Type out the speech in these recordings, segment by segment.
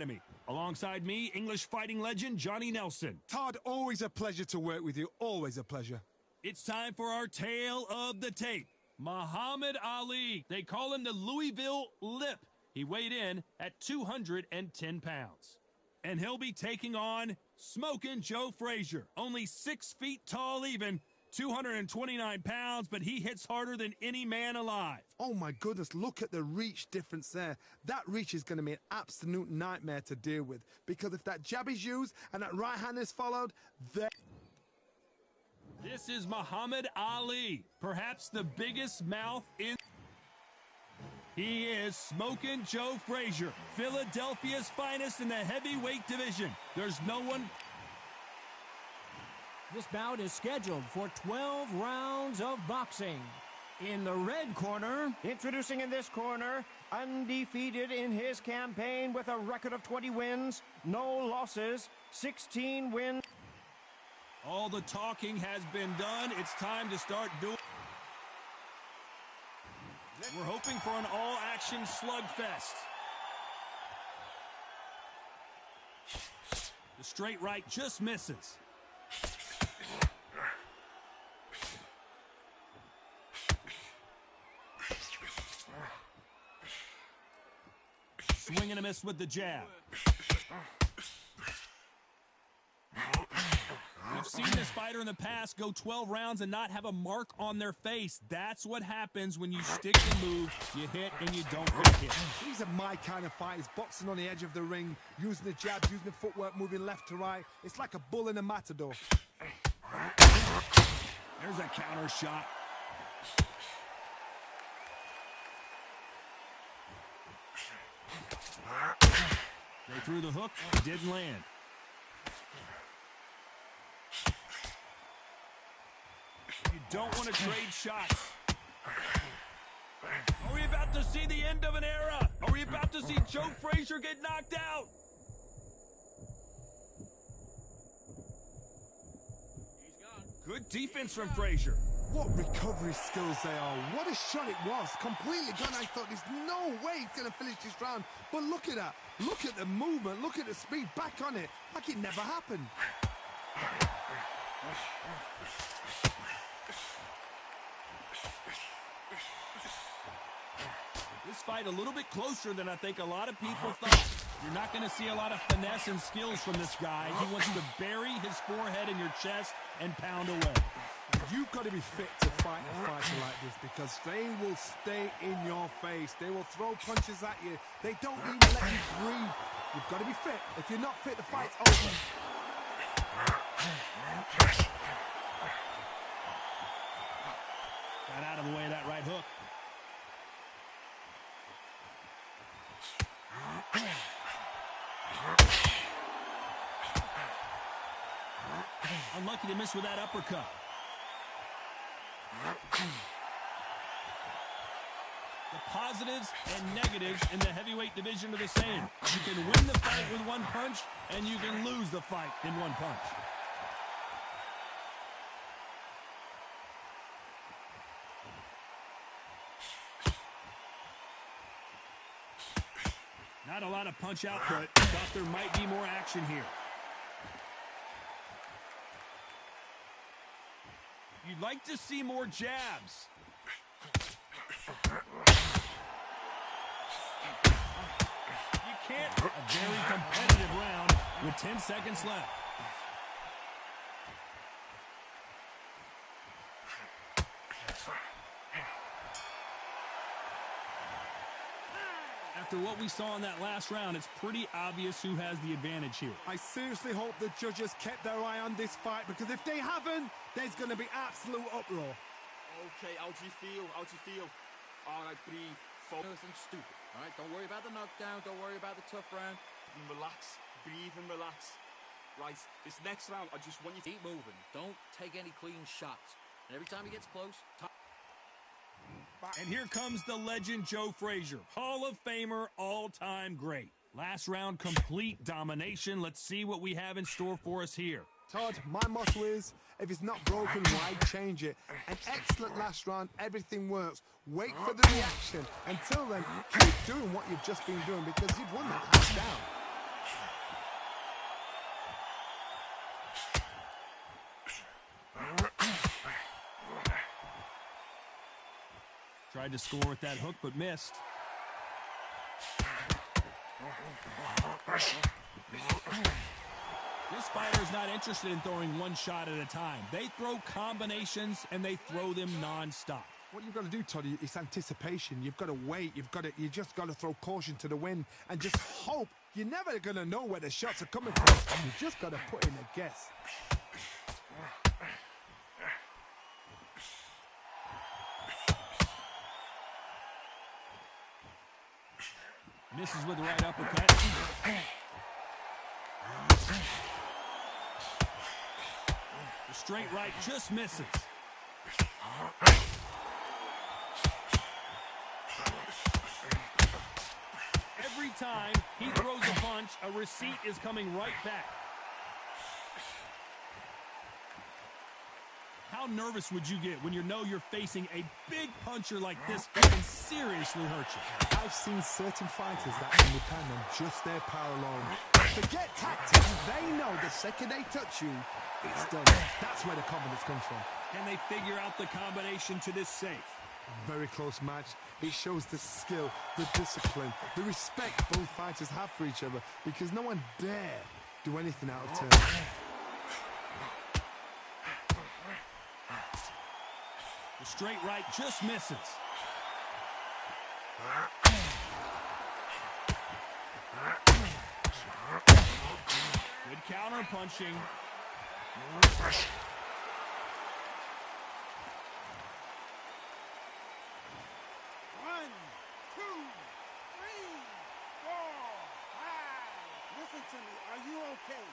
Academy. Alongside me, English fighting legend Johnny Nelson. Todd, always a pleasure to work with you. Always a pleasure. It's time for our tale of the tape. Muhammad Ali. They call him the Louisville Lip. He weighed in at 210 pounds. And he'll be taking on Smokin' Joe Frazier. Only 6 feet tall even, 229 pounds, but he hits harder than any man alive. Oh my goodness, look at the reach difference there. That reach is going to be an absolute nightmare to deal with, because if that jab is used and that right hand is followed, then... This is Muhammad Ali, perhaps the biggest mouth in... He is Smokin' Joe Frazier, Philadelphia's finest in the heavyweight division. There's no one... This bout is scheduled for 12 rounds of boxing. In the red corner, introducing in this corner, undefeated in his campaign with a record of 20 wins, no losses, 16 wins. All the talking has been done. It's time to start doing... We're hoping for an all-action slugfest. The straight right just misses. Swing and a miss with the jab. We've seen this fighter in the past go 12 rounds and not have a mark on their face. That's what happens when you stick the move, you hit, and you don't get hit. These are my kind of fighters, boxing on the edge of the ring, using the jabs, using the footwork, moving left to right. It's like a bull in a matador. There's a counter shot. They threw the hook, didn't land. You don't want to trade shots. Are we about to see the end of an era? Are we about to see Joe Frazier get knocked out? He's gone. Good defense from Frazier. What recovery skills they are. What a shot it was. Completely gone. I thought there's no way he's going to finish this round. But look at that. Look at the movement. Look at the speed. Back on it. Like it never happened. This fight a little bit closer than I think a lot of people thought. You're not going to see a lot of finesse and skills from this guy. He wants you to bury his forehead in your chest and pound away. You've got to be fit to fight a fighter like this, because they will stay in your face. They will throw punches at you. They don't even let you breathe. You've got to be fit. If you're not fit, the fight's over. Got out of the way of that right hook. Unlucky to miss with that uppercut. The positives and negatives in the heavyweight division are the same. You can win the fight with one punch, and you can lose the fight in one punch. Not a lot of punch output. Thought there might be more action here. You'd like to see more jabs. You can't. A very competitive round with 10 seconds left. After what we saw in that last round, it's pretty obvious who has the advantage here. I seriously hope the judges kept their eye on this fight, because if they haven't, there's going to be absolute uproar. Okay, how do you feel? How do you feel? All right, breathe. Focus and stupid. All right, don't worry about the knockdown. Don't worry about the tough round. Relax. Breathe and relax. Right, this next round, I just want you to keep moving. Don't take any clean shots. And every time he gets close... And here comes the legend Joe Frazier, Hall of Famer, all-time great. Last round, complete domination. Let's see what we have in store for us here. Todd, my motto is, if it's not broken, why change it? An excellent last round, everything works. Wait for the reaction. Until then, keep doing what you've just been doing, because you've won that hands down. Tried to score with that hook, but missed. This fighter is not interested in throwing one shot at a time. They throw combinations, and they throw them non-stop. What you've got to do, Toddy, is anticipation. You've got to wait. You just got to throw caution to the wind and just hope. You're never going to know where the shots are coming from. You just got to put in a guess. Misses with the right uppercut. The straight right just misses. Every time he throws a punch, a receipt is coming right back. How nervous would you get when you know you're facing a big puncher like this that can seriously hurt you? I've seen certain fighters that can depend on just their power alone. Forget tactics. They know the second they touch you, it's done. That's where the confidence comes from. Can they figure out the combination to this safe? Very close match. It shows the skill, the discipline, the respect both fighters have for each other, because no one dare do anything out of turn. The straight right just misses. Good counter punching. One, two, three, four, five. Listen to me. Are you okay?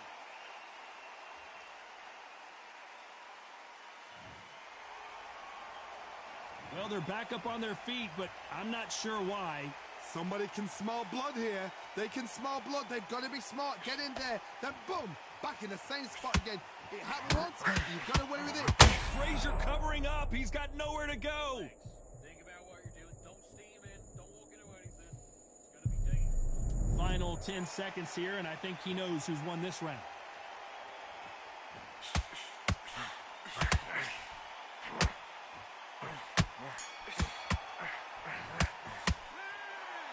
Well, they're back up on their feet, but I'm not sure why. Somebody can smell blood here. They can smell blood. They've got to be smart. Get in there. Then boom, back in the same spot again. It happened once. You've got to win with it. Frazier covering up. He's got nowhere to go. Think about what you're doing. Don't steam in. Don't walk into anything. It's going to be dangerous. Final 10 seconds here, and I think he knows who's won this round.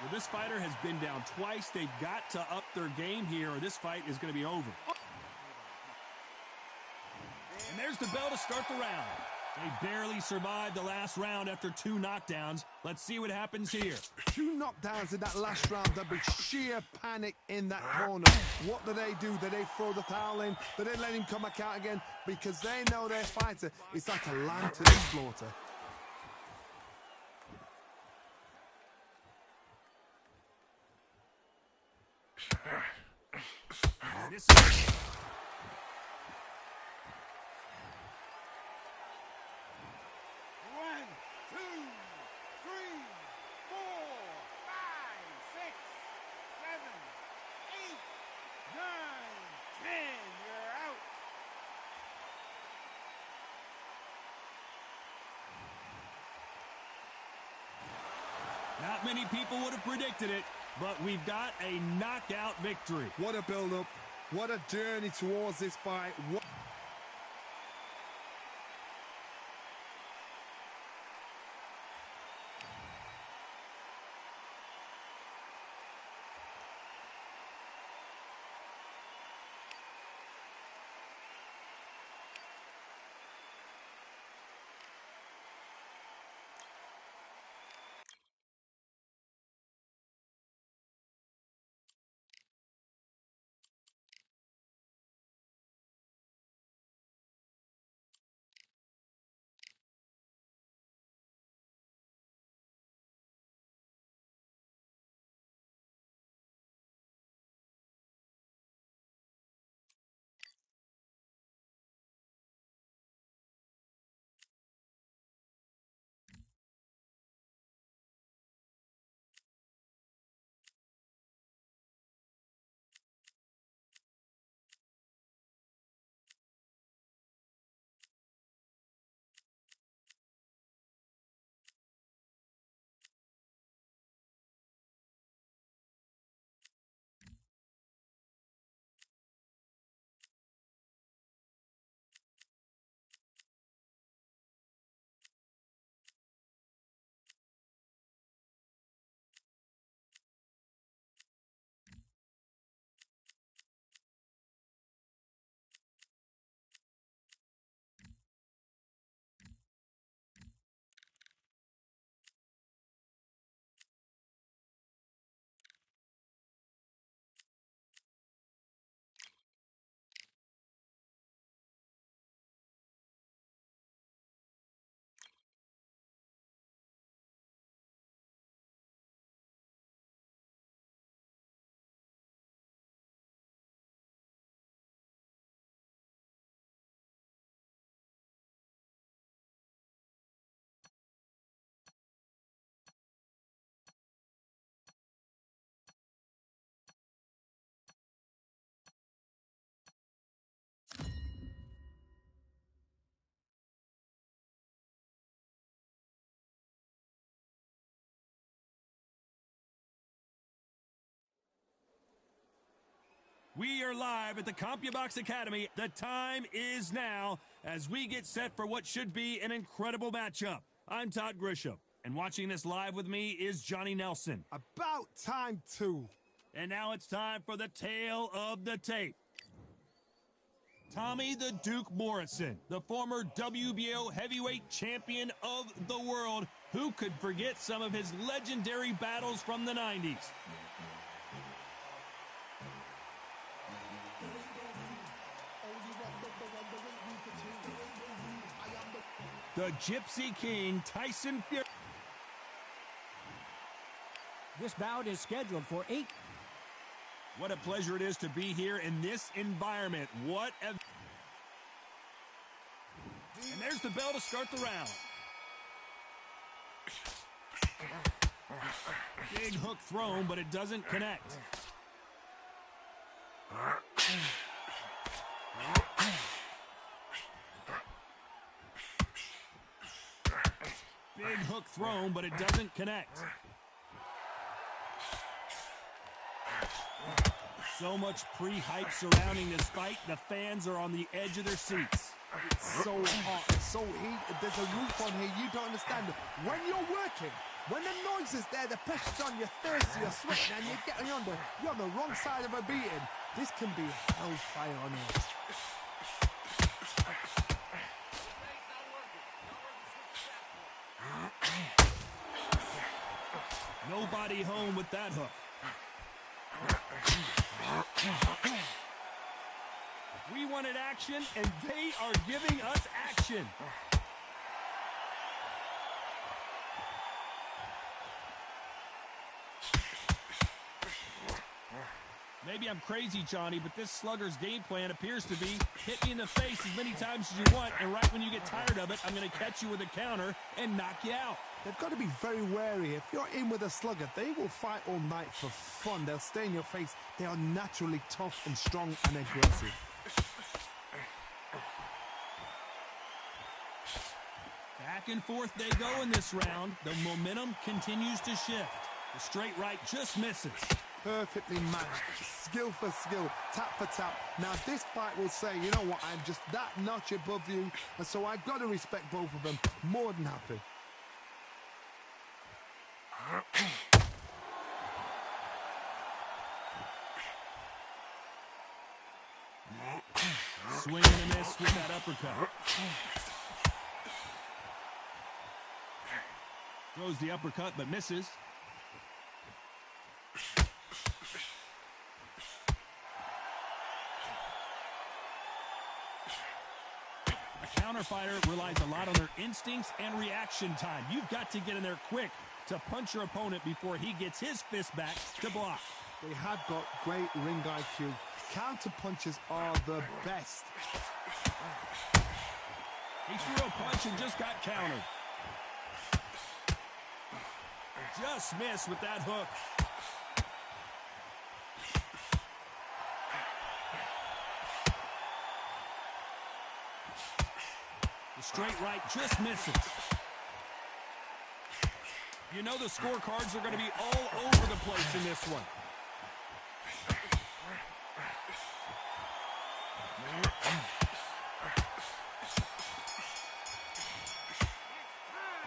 Well, this fighter has been down twice. They've got to up their game here, or this fight is going to be over. And there's the bell to start the round. They barely survived the last round after 2 knockdowns. Let's see what happens here. 2 knockdowns in that last round. There'll be sheer panic in that corner. What do? Do they throw the towel in? Do they let him come back out again? Because they know their fighter is like a lamb to the slaughter. This is... One, two, three, four, five, six, seven, eight, nine, 10. You're out. Not many people would have predicted it, but we've got a knockout victory. What a build-up. What a journey towards this fight. We are live at the CompuBox Academy. The time is now as we get set for what should be an incredible matchup. I'm Todd Grisham, and watching this live with me is Johnny Nelson. About time, too. And now it's time for the tale of the tape. Tommy the Duke Morrison, the former WBO heavyweight champion of the world. Who could forget some of his legendary battles from the 90s? The Gypsy King, Tyson Fury. This bout is scheduled for 8. What a pleasure it is to be here in this environment. What a... And there's the bell to start the round. Big hook thrown, but it doesn't connect. Big hook thrown, but it doesn't connect. So much pre-hype surrounding this fight, the fans are on the edge of their seats. It's so hot, it's so heated. There's a roof on here. You don't understand. When you're working, when the noise is there, the pressure's on, you're thirsty, you're sweating, and you're on the wrong side of a beating. This can be hellfire on here. Nobody home with that hook. We wanted action, and they are giving us action. Maybe I'm crazy, Johnny, but this slugger's game plan appears to be hit me in the face as many times as you want, and right when you get tired of it, I'm going to catch you with a counter and knock you out. They've got to be very wary. If you're in with a slugger, they will fight all night for fun. They'll stay in your face. They are naturally tough and strong and aggressive. Back and forth they go in this round. The momentum continues to shift. The straight right just misses. Perfectly matched, skill for skill, tap for tap. Now this fight will say, you know what, I'm just that notch above you, and so I've got to respect both of them. More than happy. Swing and a miss with that uppercut. Throws the uppercut but misses. A counterfighter relies a lot on their instincts and reaction time. You've got to get in there quick to punch your opponent before he gets his fist back to block. They have got great ring IQ. Counter punches are the best. He threw a punch and just got countered. Just missed with that hook. The straight right just misses. You know the scorecards are going to be all over the place in this one.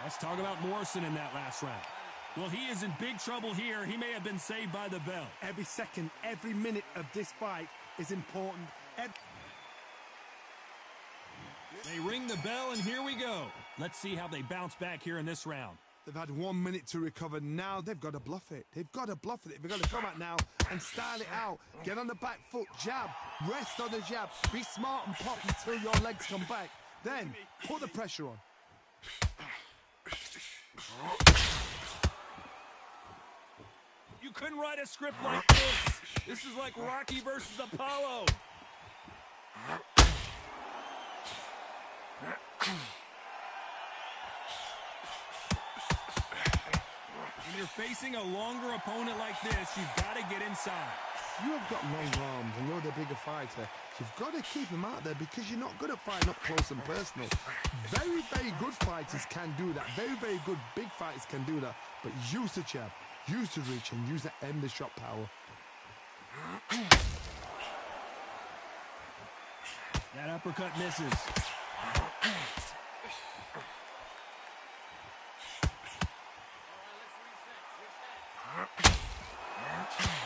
Let's talk about Morrison in that last round. Well, he is in big trouble here. He may have been saved by the bell. Every second, every minute of this fight is important. They ring the bell, and here we go. Let's see how they bounce back here in this round. They've had 1 minute to recover. Now they've got to bluff it. They've got to bluff it. They've got to come out now and style it out. Get on the back foot, jab, rest on the jab. Be smart and pop until your legs come back. Then put the pressure on. You couldn't write a script like this. This is like Rocky versus Apollo. When you're facing a longer opponent like this, you've got to get inside. You have got long arms and you're the bigger fighter. You've got to keep him out there because you're not good at fighting up close and personal. Very, very good fighters can do that. Very, very good big fighters can do that. But use the jab, use the reach, and use that endless shot power. That uppercut misses.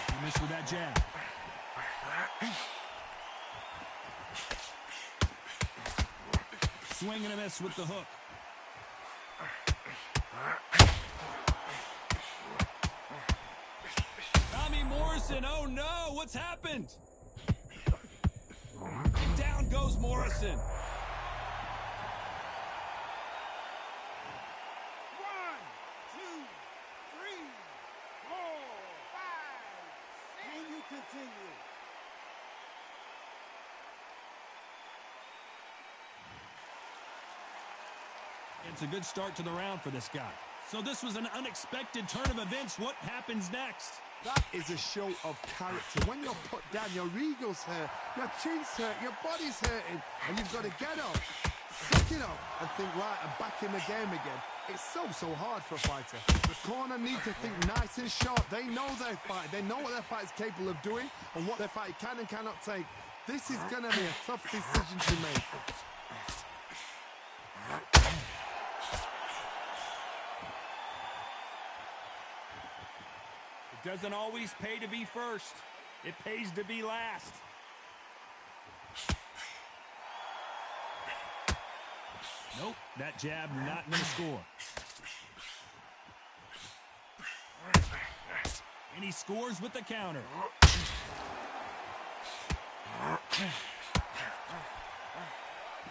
He missed with that jab. Swing and a miss with the hook. Tommy Morrison, oh no, what's happened? And down goes Morrison. 1, 2, 3, 4, 5, 6. Can you continue? It's a good start to the round for this guy. So this was an unexpected turn of events. What happens next? That is a show of character. When you're put down, your ego's hurt, your chin's hurt, your body's hurting, and you've got to get up, suck it up, and think, right, I'm back in the game again. It's so hard for a fighter. The corner need to think nice and sharp. They know their fight. They know what their fight is capable of doing and what their fight can and cannot take. This is going to be a tough decision to make. It doesn't always pay to be first. It pays to be last. Nope, that jab not going to score. And he scores with the counter.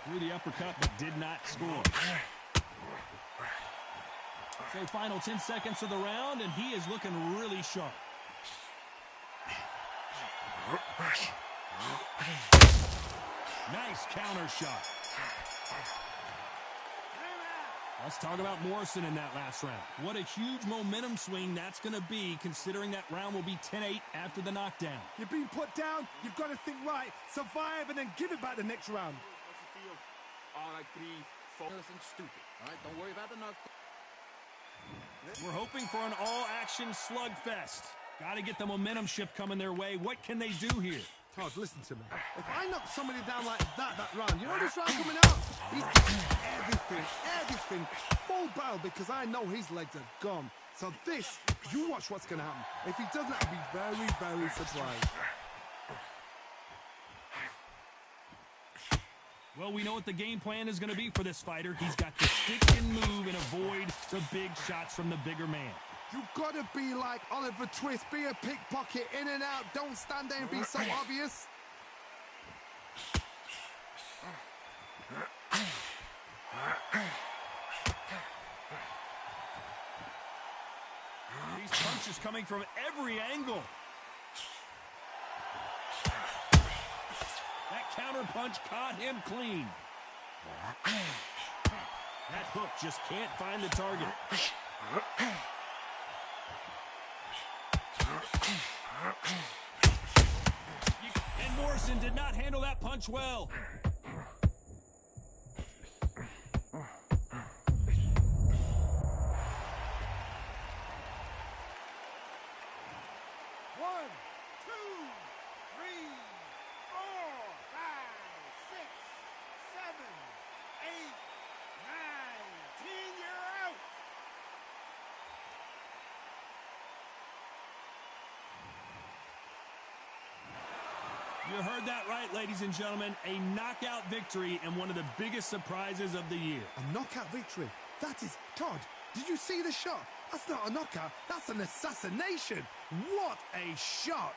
Threw the uppercut but did not score. So final 10 seconds of the round, and he is looking really sharp. Nice counter shot. Let's talk about Morrison in that last round. What a huge momentum swing that's going to be, considering that round will be 10-8 after the knockdown. You're being put down, you've got to think right, survive, and then give it back the next round. What's the feel? All right, breathe. Focus and stupid. All right, don't worry about the knockdown. We're hoping for an all-action slugfest. Got to get the momentum shift coming their way. What can they do here? Todd, listen to me. If I knock somebody down like that round, you know this round coming out? He's giving everything, full barrel, because I know his legs are gone. So this, you watch what's going to happen. If he doesn't, I'll be very surprised. Well, we know what the game plan is going to be for this fighter. He's got to stick and move and avoid the big shots from the bigger man. You've got to be like Oliver Twist. Be a pickpocket, in and out. Don't stand there and be so obvious. These punches coming from every angle. That counter punch caught him clean. That hook just can't find the target. And Morrison did not handle that punch well. You heard that right, ladies and gentlemen. A knockout victory and one of the biggest surprises of the year. A knockout victory. That is... Todd, did you see the shot? That's not a knockout. That's an assassination. What a shot.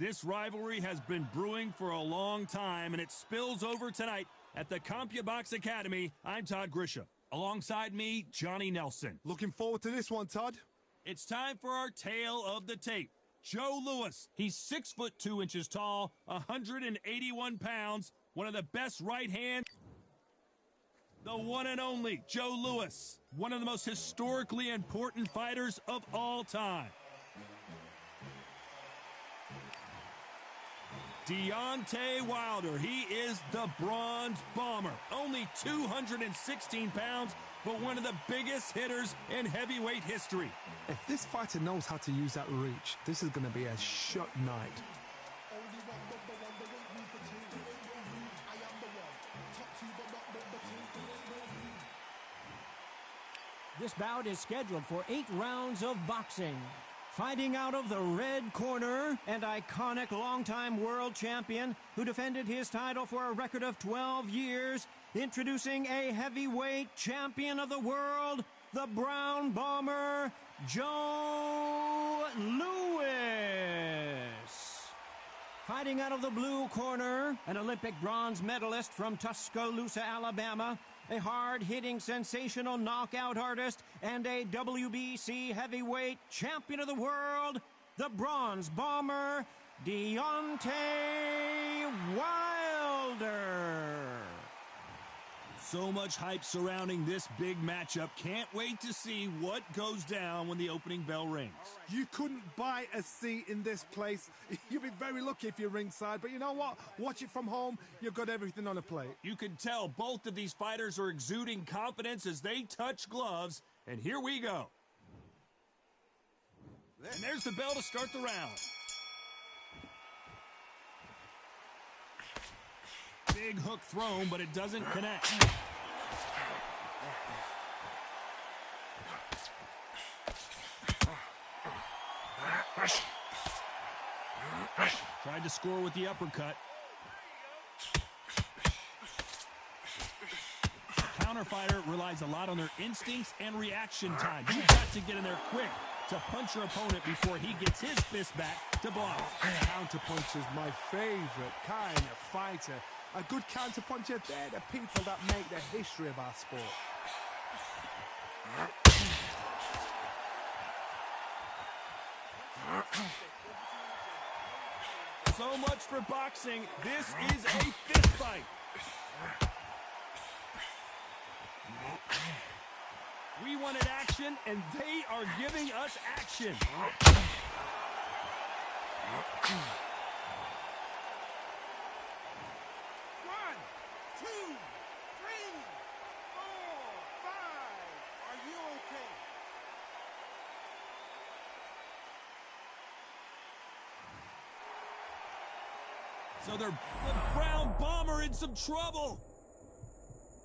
This rivalry has been brewing for a long time, and it spills over tonight at the CompuBox Academy. I'm Todd Grisham. Alongside me, Johnny Nelson. Looking forward to this one, Todd. It's time for our tale of the tape. Joe Louis. He's 6 foot 2 inches tall, 181 pounds, one of the best right hands. The one and only Joe Louis, one of the most historically important fighters of all time. Deontay Wilder, he is the Bronze Bomber. Only 216 pounds, but one of the biggest hitters in heavyweight history. If this fighter knows how to use that reach, this is going to be a shut night. This bout is scheduled for 8 rounds of boxing. Fighting out of the red corner, and iconic longtime world champion who defended his title for a record of 12 years, introducing a heavyweight champion of the world, the Brown Bomber, Joe Louis. Fighting out of the blue corner, an Olympic bronze medalist from Tuscaloosa, Alabama, a hard-hitting, sensational knockout artist, and a WBC heavyweight champion of the world, the Bronze Bomber, Deontay Wilder. So much hype surrounding this big matchup. Can't wait to see what goes down when the opening bell rings. You couldn't buy a seat in this place. You'll be very lucky if you're ringside, but you know what? Watch it from home. You've got everything on a plate. You can tell both of these fighters are exuding confidence as they touch gloves, and here we go. And there's the bell to start the round. Big hook thrown, but it doesn't connect. Tried to score with the uppercut. Counter fighter relies a lot on their instincts and reaction time. You've got to get in there quick to punch your opponent before he gets his fist back to block. Counter punch is my favorite kind of fighter. A good counter puncher, they're the people that make the history of our sport. So much for boxing. This is a fist fight. We wanted action, and they are giving us action. One, two, three, four, five. Are you okay? So the Brown Bomber in some trouble.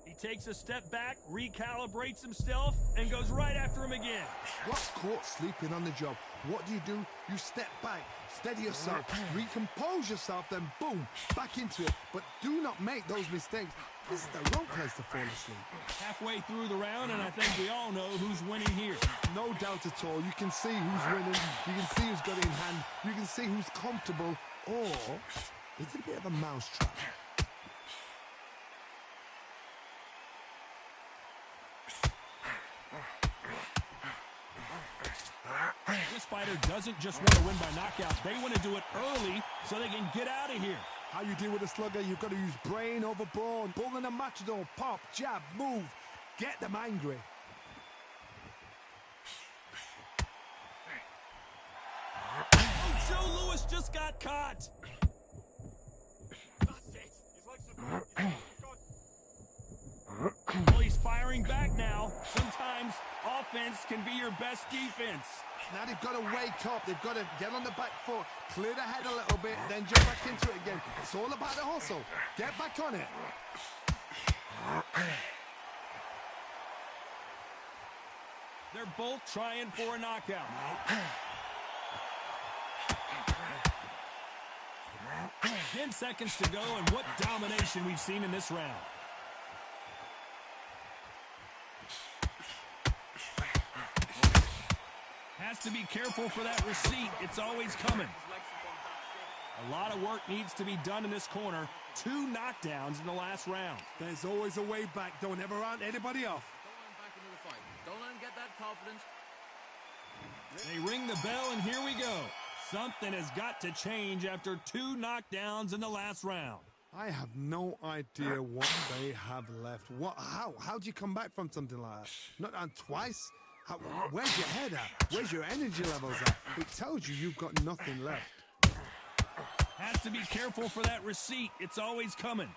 He takes a step back, recalibrates himself, and goes right after him again. What's caught sleeping on the job? What do? You step back, steady yourself, recompose yourself, then boom, back into it. But do not make those mistakes. This is the wrong place to fall asleep. Halfway through the round, and I think we all know who's winning here. No doubt at all. You can see who's winning. You can see who's got it in hand. You can see who's comfortable. Or is it a bit of a mousetrap? This fighter doesn't just want to win by knockout. They want to do it early so they can get out of here. How you deal with a slugger, you've got to use brain over brawn. Bull and a matador, pop, jab, move. Get them angry. Oh, Joe Louis just got caught. That's it. He's like some... Well, he's firing back now. Sometimes offense can be your best defense. Now they've got to wake up. They've got to get on the back foot, clear the head a little bit, then jump back into it again. It's all about the hustle. Get back on it. They're both trying for a knockout. 10 seconds to go, and what domination we've seen in this round. Has to be careful for that receipt. It's always coming. A lot of work needs to be done in this corner. 2 knockdowns in the last round. There's always a way back. Don't ever round anybody off. Don't let him back into the fight. Don't let him get that confidence. They ring the bell, and here we go. Something has got to change after 2 knockdowns in the last round. I have no idea what they have left. How do you come back from something like that? Not on twice? Where's your head at? Where's your energy levels at? It tells you you've got nothing left. Has to be careful for that receipt. It's always coming.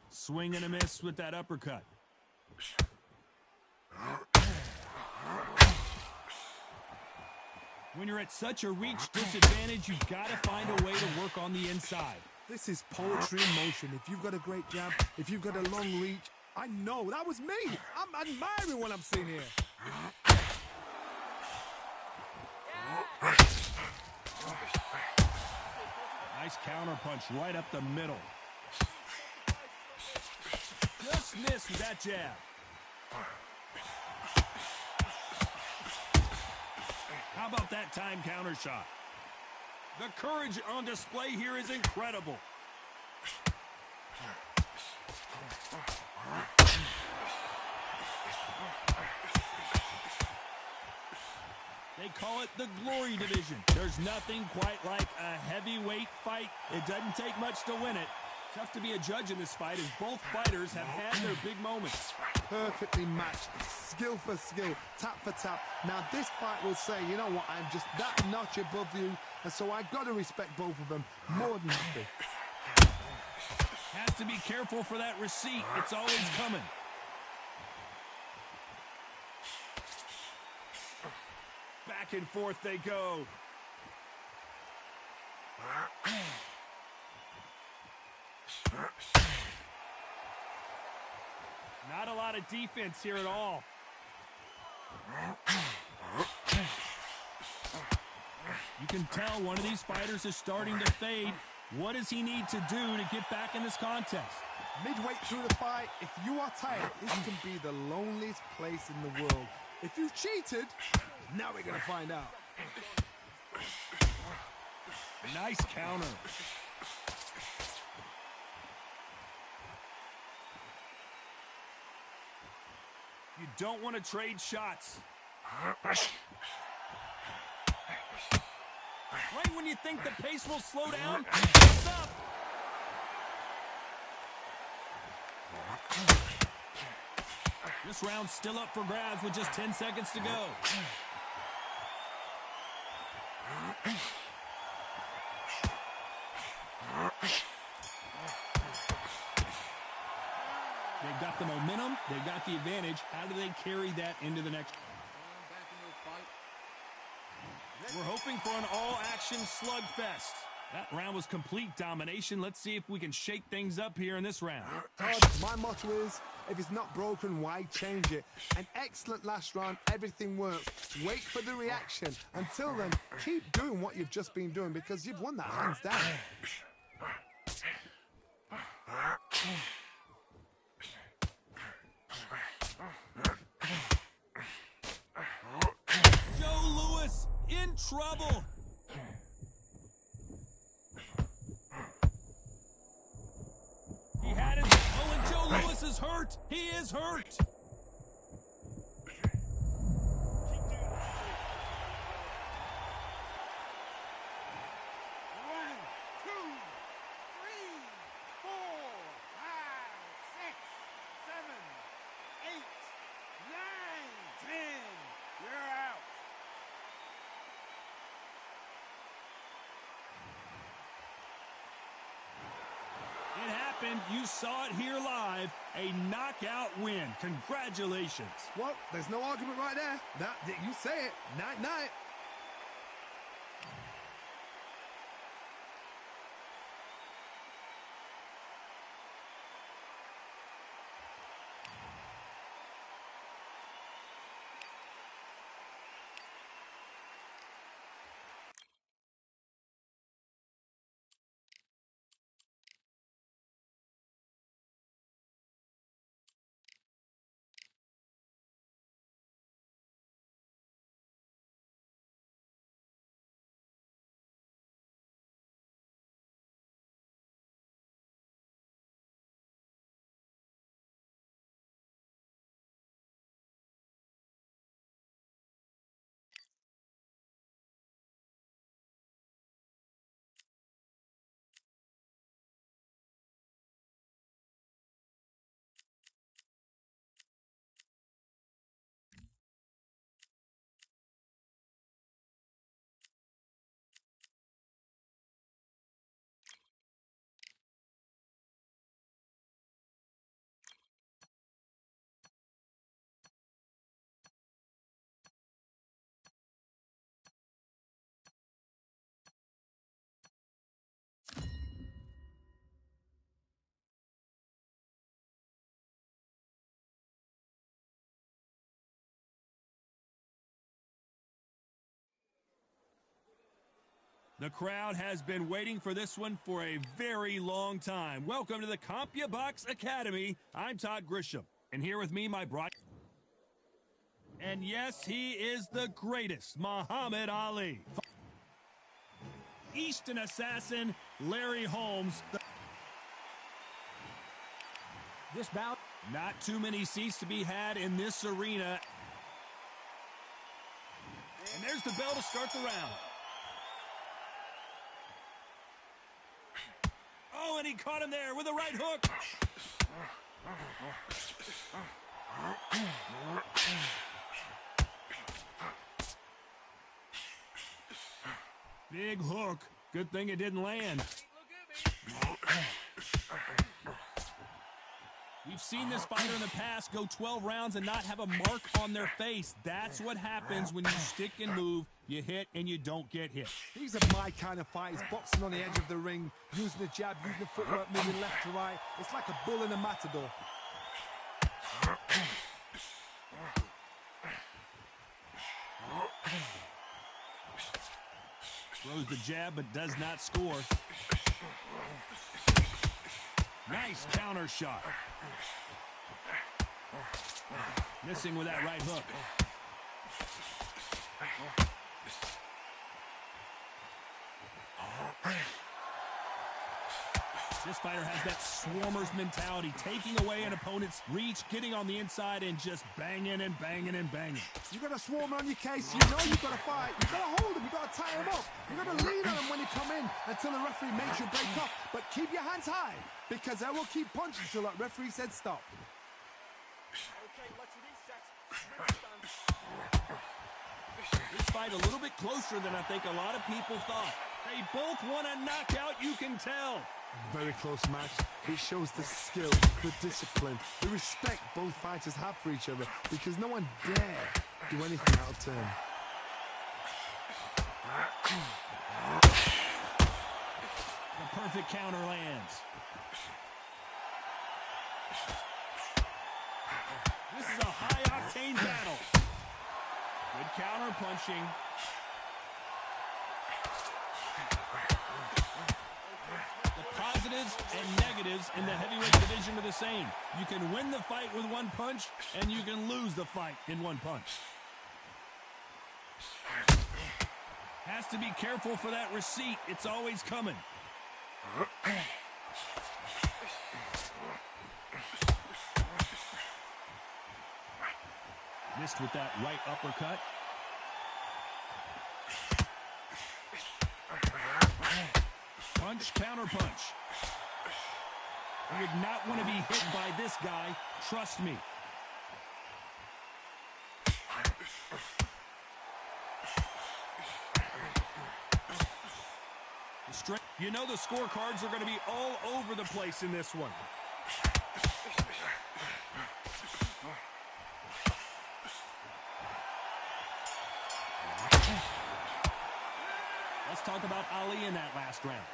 Swing and a miss with that uppercut. When you're at such a reach disadvantage, you've got to find a way to work on the inside. This is poetry in motion. If you've got a great jab, if you've got a long reach, I know. That was me. I'm admiring what I'm seeing here. Nice counter punch right up the middle. Just missed with that jab. How about that time counter shot? The courage on display here is incredible. They call it the Glory Division. There's nothing quite like a heavyweight fight. It doesn't take much to win it. Tough to be a judge in this fight as both fighters have had their big moments. Perfectly matched, skill for skill, tap for tap. Now this fight will say, you know what, I'm just that notch above you, and so I've got to respect both of them more than happy. Has to be careful for that receipt. It's always coming. Back and forth they go. Not a lot of defense here at all. You can tell one of these fighters is starting to fade. What does he need to do to get back in this contest? Midway through the fight, if you are tired, this can be the loneliest place in the world. If you've cheated, now we're going to find out. Nice counter. You don't want to trade shots. Right when you think the pace will slow down, it's up. This round's still up for grabs with just 10 seconds to go. They've got the momentum. They've got the advantage. How do they carry that into the next? We're hoping for an all-action slugfest. That round was complete domination. Let's see if we can shake things up here in this round. Todd, my motto is, if it's not broken, why change it? An excellent last round. Everything works. Wait for the reaction. Until then, keep doing what you've just been doing because you've won that hands down. Joe Louis in trouble. He had it. Oh, and Joe Louis is hurt. He is hurt. It happened. You saw it here live. A knockout win. Congratulations. Well, there's no argument right there. You say it. Night-night. The crowd has been waiting for this one for a very long time. Welcome to the CompuBox Academy. I'm Todd Grisham, and here with me, my bride. And yes, he is the greatest, Muhammad Ali. Eastern assassin, Larry Holmes. This bout. Not too many seats to be had in this arena. And there's the bell to start the round. Oh, and he caught him there with a right hook. Big hook. Good thing it didn't land. We've seen this fighter in the past go 12 rounds and not have a mark on their face. That's what happens when you stick and move. You hit and you don't get hit. These are my kind of fights, boxing on the edge of the ring, using the jab, using the footwork, moving left to right. It's like a bull in a matador. Throws the jab but does not score. Nice counter shot. Missing with that right hook. This fighter has that swarmer's mentality, taking away an opponent's reach, getting on the inside, and just banging and banging and banging. You got a swarmer on your case, you know you've got to fight. You've got to hold him, you've got to tie him up. You've got to lean on him when you come in until the referee makes you break up. But keep your hands high, because they will keep punching until that referee said stop. Okay, let's reset. Switch stance. This fight a little bit closer than I think a lot of people thought. They both want a knockout, you can tell. Very close match. It shows the skill, the discipline, the respect both fighters have for each other, because no one dare do anything out of turn. The perfect counter lands. This is a high-octane battle. Good counter punching. Positives and negatives in the heavyweight division are the same. You can win the fight with one punch, and you can lose the fight in one punch. Has to be careful for that receipt. It's always coming. Missed with that right uppercut. Punch, counter punch. You would not want to be hit by this guy. Trust me. You know the scorecards are going to be all over the place in this one. Let's talk about Ali in that last round.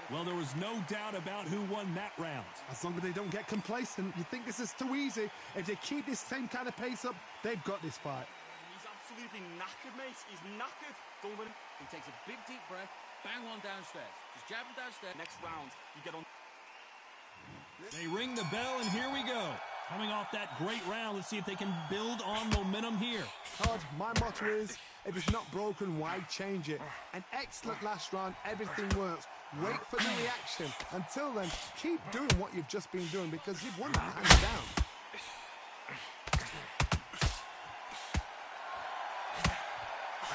Well, there was no doubt about who won that round. As long as they don't get complacent, you think this is too easy. If they keep this same kind of pace up, they've got this fight. He's absolutely knackered, mate. He's knackered. Don't win him. He takes a big deep breath, bang one downstairs. Just jab him downstairs. Next round, you get on. They ring the bell, and here we go. Coming off that great round, let's see if they can build on momentum here. Todd, my motto is, if it's not broken, why change it? An excellent last round, everything works. Wait for the reaction. Until then, keep doing what you've just been doing, because you've won that hands down.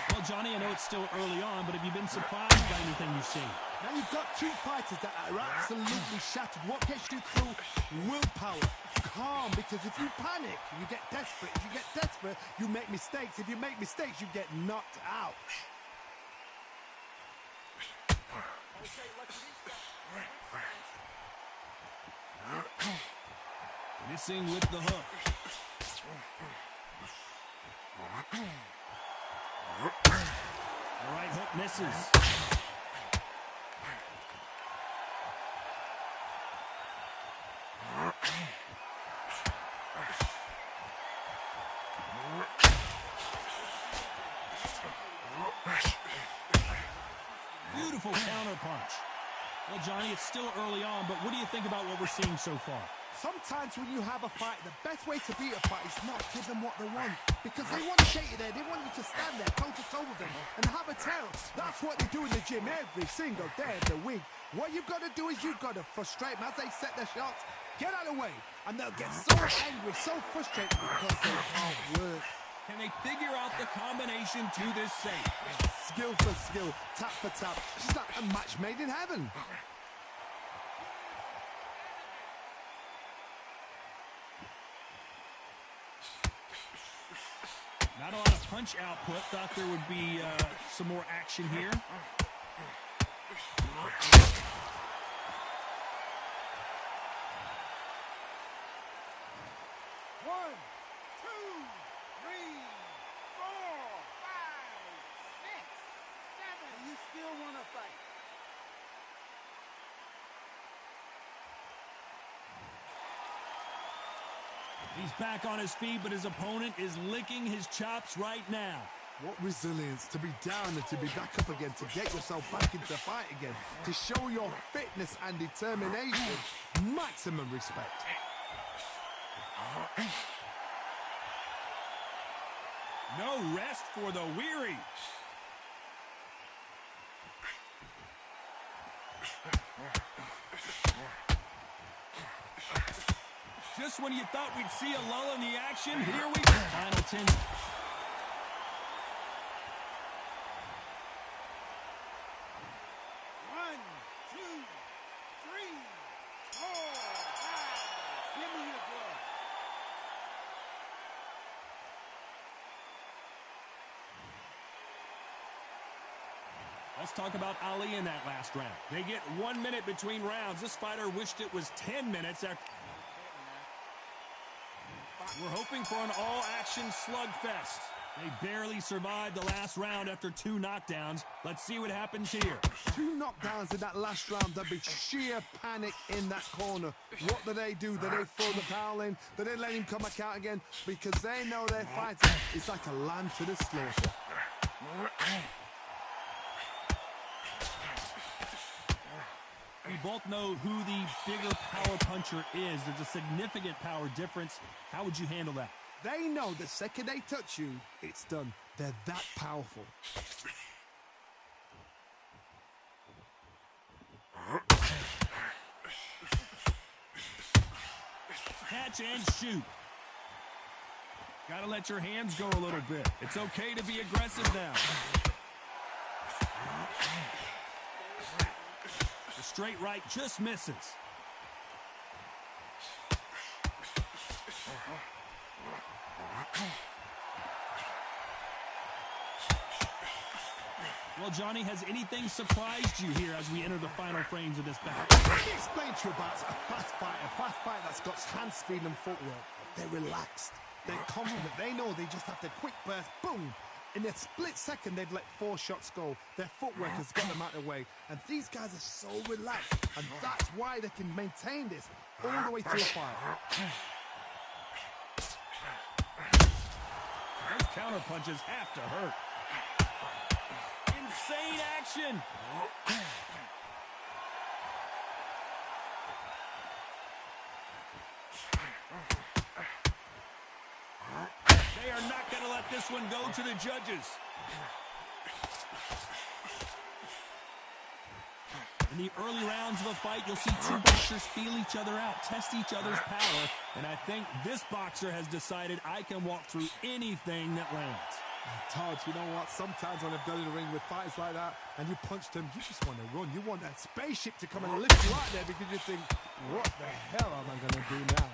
Well, Johnny, I know it's still early on, but have you been surprised by anything you've seen? Now you've got two fighters that are absolutely shattered. What gets you through? Willpower. Calm, because if you panic, you get desperate. If you get desperate, you make mistakes. If you make mistakes, you get knocked out. Okay, let's reset. Missing with the hook. The right hook misses. Beautiful counter punch. Well, Johnny, it's still early on, but what do you think about what we're seeing so far? Sometimes when you have a fight, the best way to beat a fight is not give them what they want. Because they want to get you there. They want you to stand there toe-to-toe with them and have a tail. That's what they do in the gym every single day of the week. What you've got to do is you've got to frustrate them as they set their shots. Get out of the way. And they'll get so angry, so frustrated because they can't work. Can they figure out the combination to this safe? Skill for skill, tap for tap. It's like a match made in heaven. Not a lot of punch output. Thought there would be some more action here. One, two, three, four, five, six, seven. You still want to fight? He's back on his feet, but his opponent is licking his chops right now. What resilience to be down and to be back up again, to get yourself back into the fight again, to show your fitness and determination. Maximum respect. No rest for the weary. Just when you thought we'd see a lull in the action, here we go. Final 10. One, two, three, four, five. Give me your glove. Let's talk about Ali in that last round. They get 1 minute between rounds. This fighter wished it was 10 minutes after. We're hoping for an all-action slugfest. They barely survived the last round after 2 knockdowns. Let's see what happens here. 2 knockdowns in that last round. There'll be sheer panic in that corner. What do? Do they throw the towel in? Do they let him come back out again? Because they know their fighter is like a lamb to the slaughter. We both know who the bigger power puncher is. There's a significant power difference. How would you handle that? They know the second they touch you, it's done. They're that powerful. Catch and shoot. Gotta let your hands go a little bit. It's okay to be aggressive now. The straight right just misses. Well, Johnny, has anything surprised you here as we enter the final frames of this battle? Let me explain to you about a fast fight that's got hand speed and footwork. They're relaxed. They're confident. They know they just have to quick burst, boom. In a split second, they've let 4 shots go. Their footwork has got them out of the way. And these guys are so relaxed. And that's why they can maintain this all the way through a fight. Those counter punches have to hurt. Insane action. They are not going to let this one go to the judges. In the early rounds of a fight, you'll see 2 boxers feel each other out, test each other's power, and I think this boxer has decided I can walk through anything that lands. Todd, you know what? Sometimes when I've done in the ring with fighters like that, and you punch them, you just want to run. You want that spaceship to come and lift you out there because you think, what the hell am I going to do now?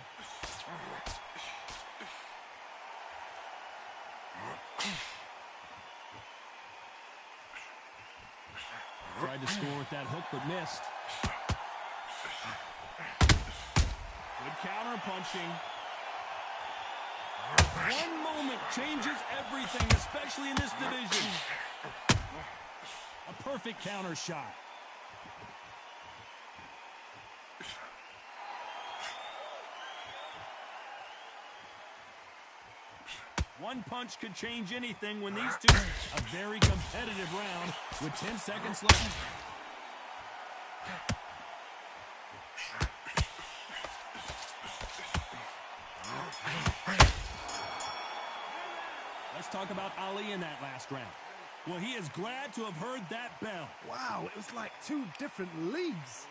Tried to score with that hook, but missed. Good counter punching. One moment changes everything, especially in this division. A perfect counter shot. One punch could change anything when these two... A very competitive round with 10 seconds left. Let's talk about Ali in that last round. Well, he is glad to have heard that bell. Wow, it was like two different leagues.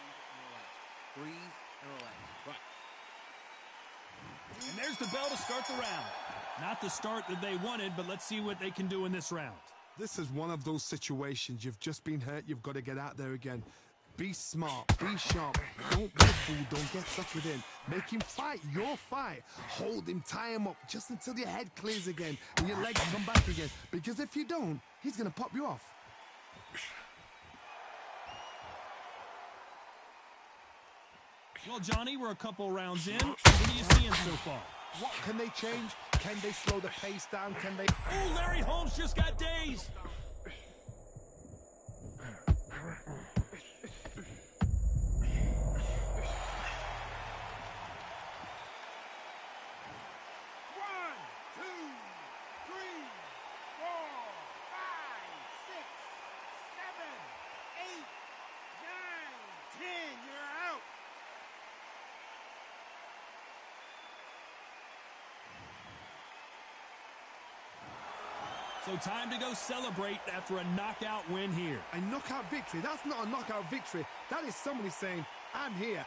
Breathe and relax. Right. And there's the bell to start the round. Not the start that they wanted, but let's see what they can do in this round. This is one of those situations. You've just been hurt. You've got to get out there again. Be smart. Be sharp. Don't be a fool. Don't get suckered in. Make him fight your fight. Hold him. Tie him up just until your head clears again and your legs come back again. Because if you don't, he's going to pop you off. Well, Johnny, we're a couple rounds in. What are you seeing so far? What can they change? Can they slow the pace down? Can they... Oh, Larry Holmes just got dazed. One, two, three, four, five, six, seven, eight, nine, 10. You're out. So time to go celebrate after a knockout win here. A knockout victory? That's not a knockout victory. That is somebody saying, I'm here.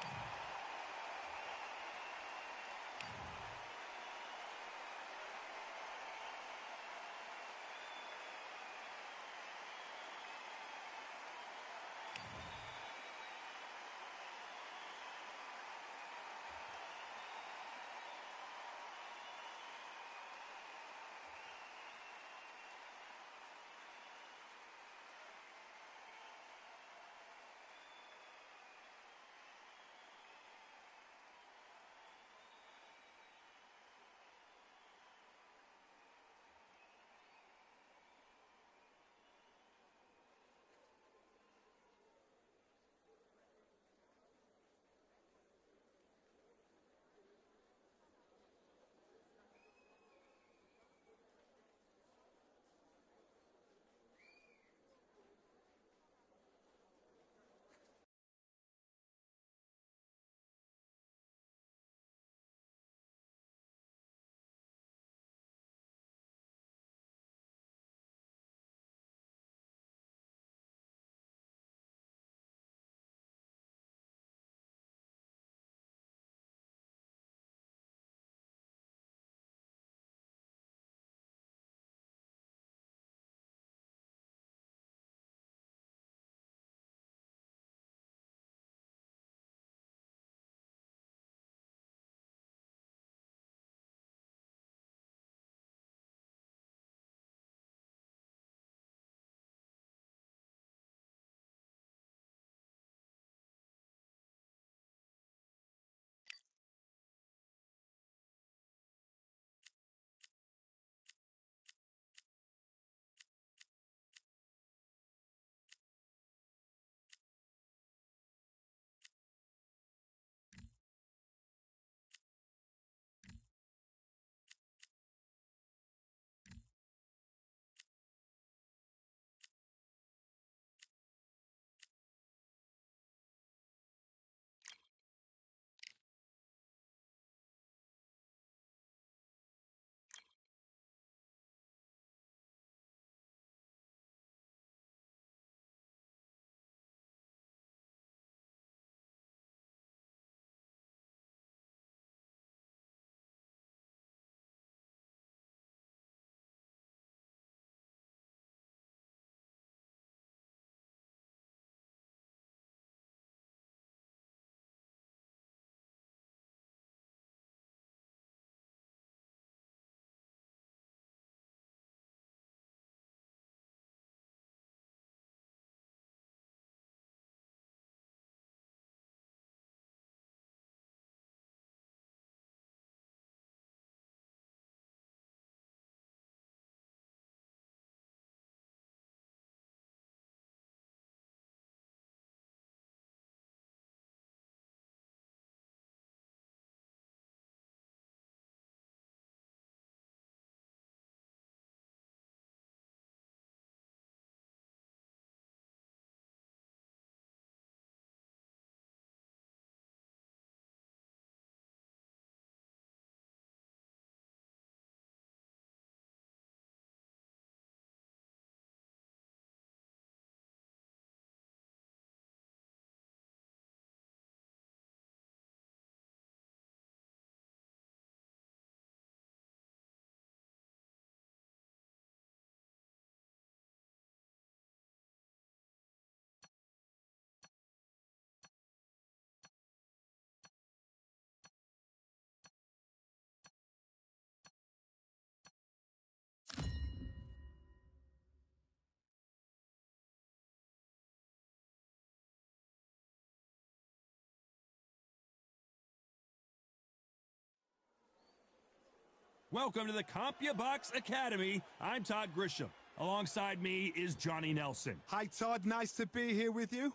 Welcome to the CompuBox Academy. I'm Todd Grisham. Alongside me is Johnny Nelson. Hi, Todd. Nice to be here with you.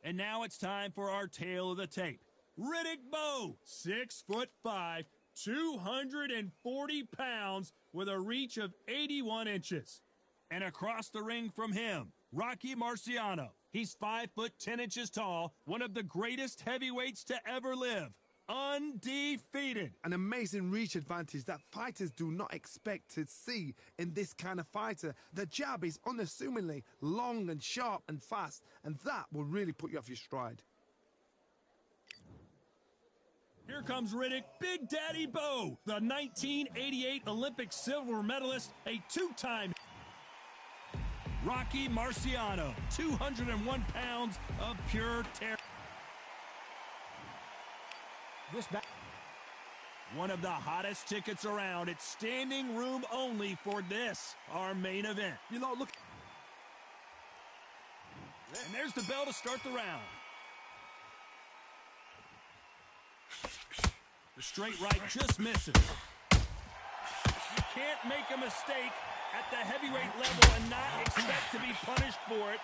And now it's time for our tale of the tape. Riddick Bowe, 6'5", 240 pounds, with a reach of 81 inches. And across the ring from him, Rocky Marciano. He's 5'10" tall, one of the greatest heavyweights to ever live. Undefeated. An amazing reach advantage that fighters do not expect to see in this kind of fighter. The jab is unassumingly long and sharp and fast, and that will really put you off your stride. Here comes Riddick, Big Daddy Bowe, the 1988 Olympic silver medalist, a two-time. Rocky Marciano, 201 pounds of pure terror. One of the hottest tickets around. It's standing room only for this, our main event. You know, look. And there's the bell to start the round. The straight right just misses. You can't make a mistake at the heavyweight level and not expect to be punished for it.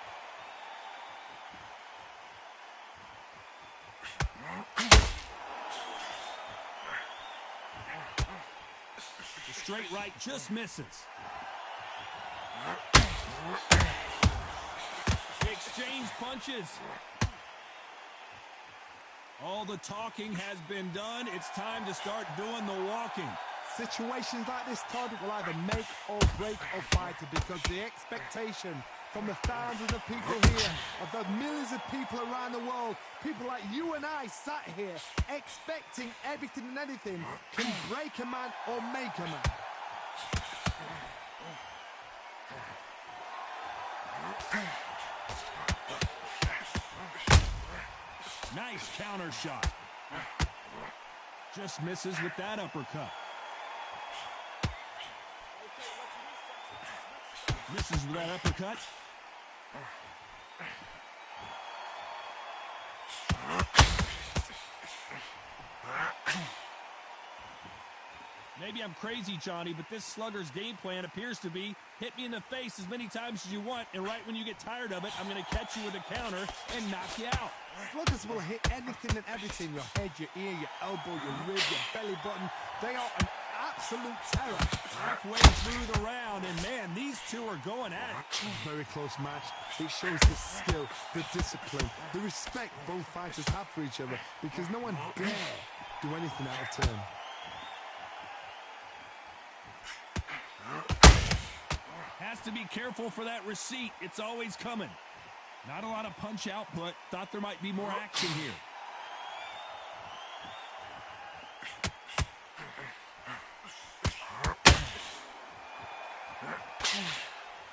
The straight right just misses. They exchange punches. All the talking has been done. It's time to start doing the walking. Situations like this, Todd, will either make or break a fighter, because the expectation from the thousands of people here, of the millions of people around the world, people like you and I sat here expecting everything and anything, can break a man or make a man. Nice counter shot. Just misses with that uppercut. Misses with that uppercut. Maybe I'm crazy, Johnny, but this slugger's game plan appears to be hit me in the face as many times as you want, and right when you get tired of it, I'm going to catch you with a counter and knock you out. Sluggers will hit anything and everything. Your head, your ear, your elbow, your rib, your belly button. They are an absolute terror. Halfway through the round, and man, these two are going at it. Very close match. It shows the skill, the discipline, the respect both fighters have for each other, because no one dare do anything out of turn. Has to be careful for that receipt. It's always coming. Not a lot of punch output. Thought there might be more action here.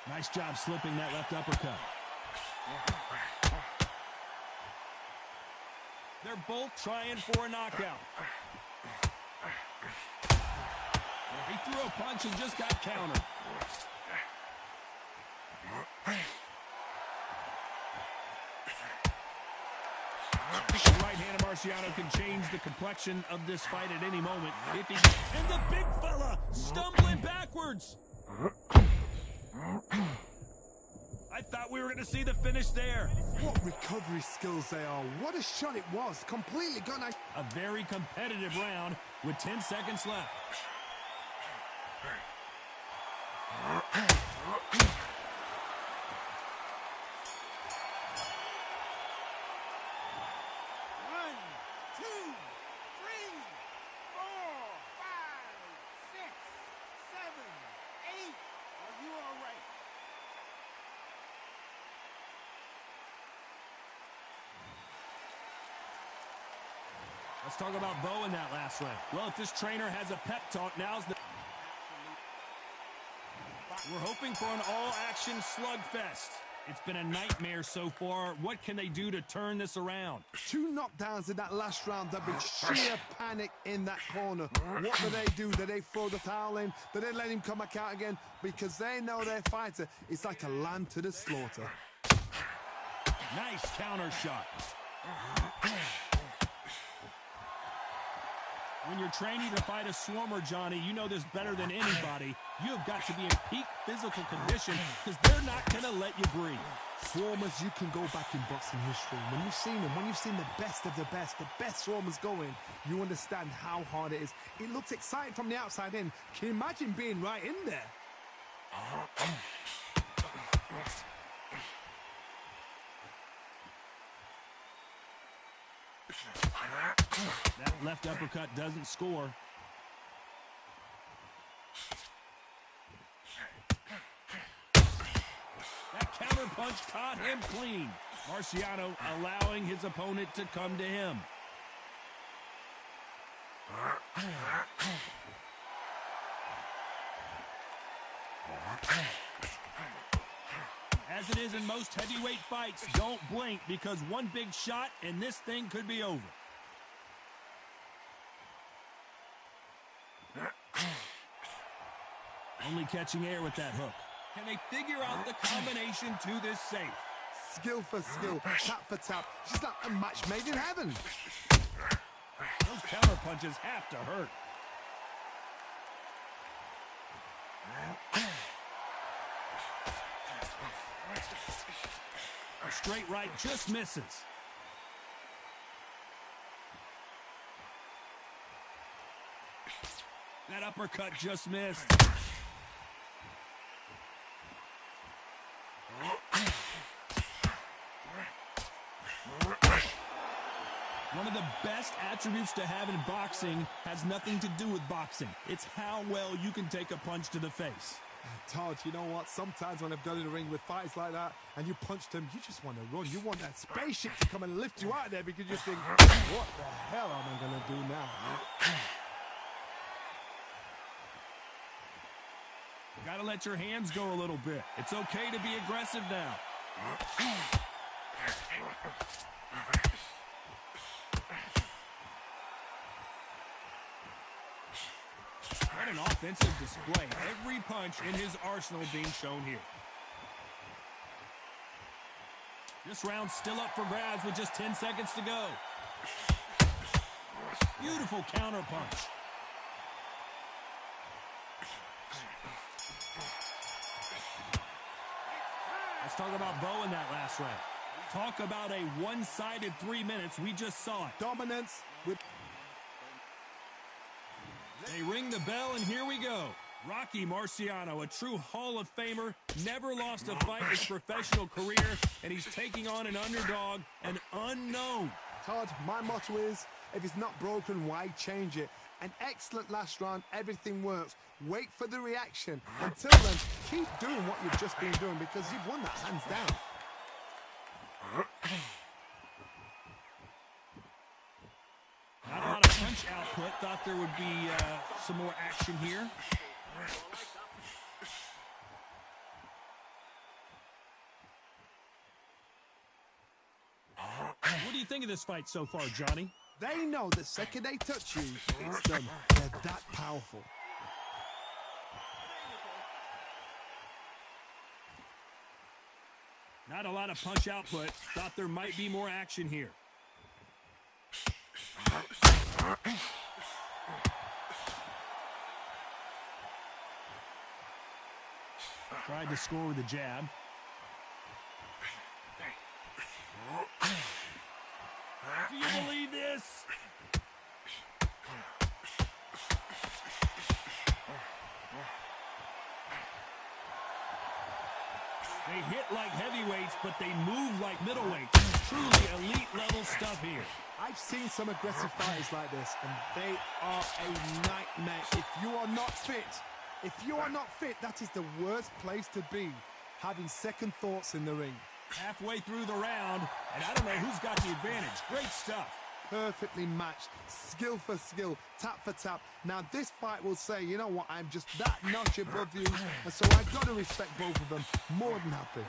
Nice job slipping that left uppercut. They're both trying for a knockout. He threw a punch and just got countered. The right hand of Marciano can change the complexion of this fight at any moment. If he and the big fella stumbling backwards. I thought we were going to see the finish there. What recovery skills they are. What a shot it was. Completely gone. A very competitive round with 10 seconds left. Let's talk about Bowe in that last round. Well, if this trainer has a pep talk, now's the... We're hoping for an all-action slugfest. It's been a nightmare so far. What can they do to turn this around? 2 knockdowns in that last round. There'll be sheer panic in that corner. What do? Do they throw the towel in? Do they let him come back out again? Because they know their fighter is like a lamb to the slaughter. Nice counter shot. When you're training to fight a swarmer, Johnny, you know this better than anybody. You have got to be in peak physical condition because they're not going to let you breathe. Swarmers, you can go back in boxing history. When you've seen them, when you've seen the best swarmers going, you understand how hard it is. It looks exciting from the outside in. Can you imagine being right in there? That left uppercut doesn't score. That counterpunch caught him clean. Marciano allowing his opponent to come to him. As it is in most heavyweight fights, don't blink because one big shot and this thing could be over. Only catching air with that hook. Can they figure out the combination to this safe? Skill for skill, tap for tap. Just like a match made in heaven. Those counter punches have to hurt. A straight right just misses. That uppercut just missed. One of the best attributes to have in boxing has nothing to do with boxing. It's how well you can take a punch to the face. Todd, you know what? Sometimes when I've done in the ring with fights like that and you punched him, you just want to run. You want that spaceship to come and lift you out of there because you think, what the hell am I going to do now? Got to let your hands go a little bit. It's okay to be aggressive now. What an offensive display. Every punch in his arsenal being shown here. This round's still up for grabs with just 10 seconds to go. Beautiful counter punch. Let's talk about Bo in that last round. Talk about a one-sided 3 minutes. We just saw it. Dominance with... They ring the bell, and here we go. Rocky Marciano, a true Hall of Famer, never lost a fight in his professional career, and he's taking on an underdog, an unknown. Todd, my motto is, if it's not broken, why change it? An excellent last round, everything works. Wait for the reaction. Until then, keep doing what you've just been doing because you've won that hands down. Not a lot of punch output. Thought there would be some more action here. What do you think of this fight so far, Johnny? They know the second they touch you, it's done. They're that powerful. Not a lot of punch output. Thought there might be more action here. Tried to score with a jab. Do you believe this? They hit like heavyweights, but they move like middleweights. Truly elite level stuff here. I've seen some aggressive fighters like this, and they are a nightmare. If you are not fit, that is the worst place to be, having second thoughts in the ring. Halfway through the round, and I don't know who's got the advantage. Great stuff. Perfectly matched, skill for skill, tap for tap. Now this fight will say, you know what, I'm just that notch above you, and so I've got to respect both of them. More than happy.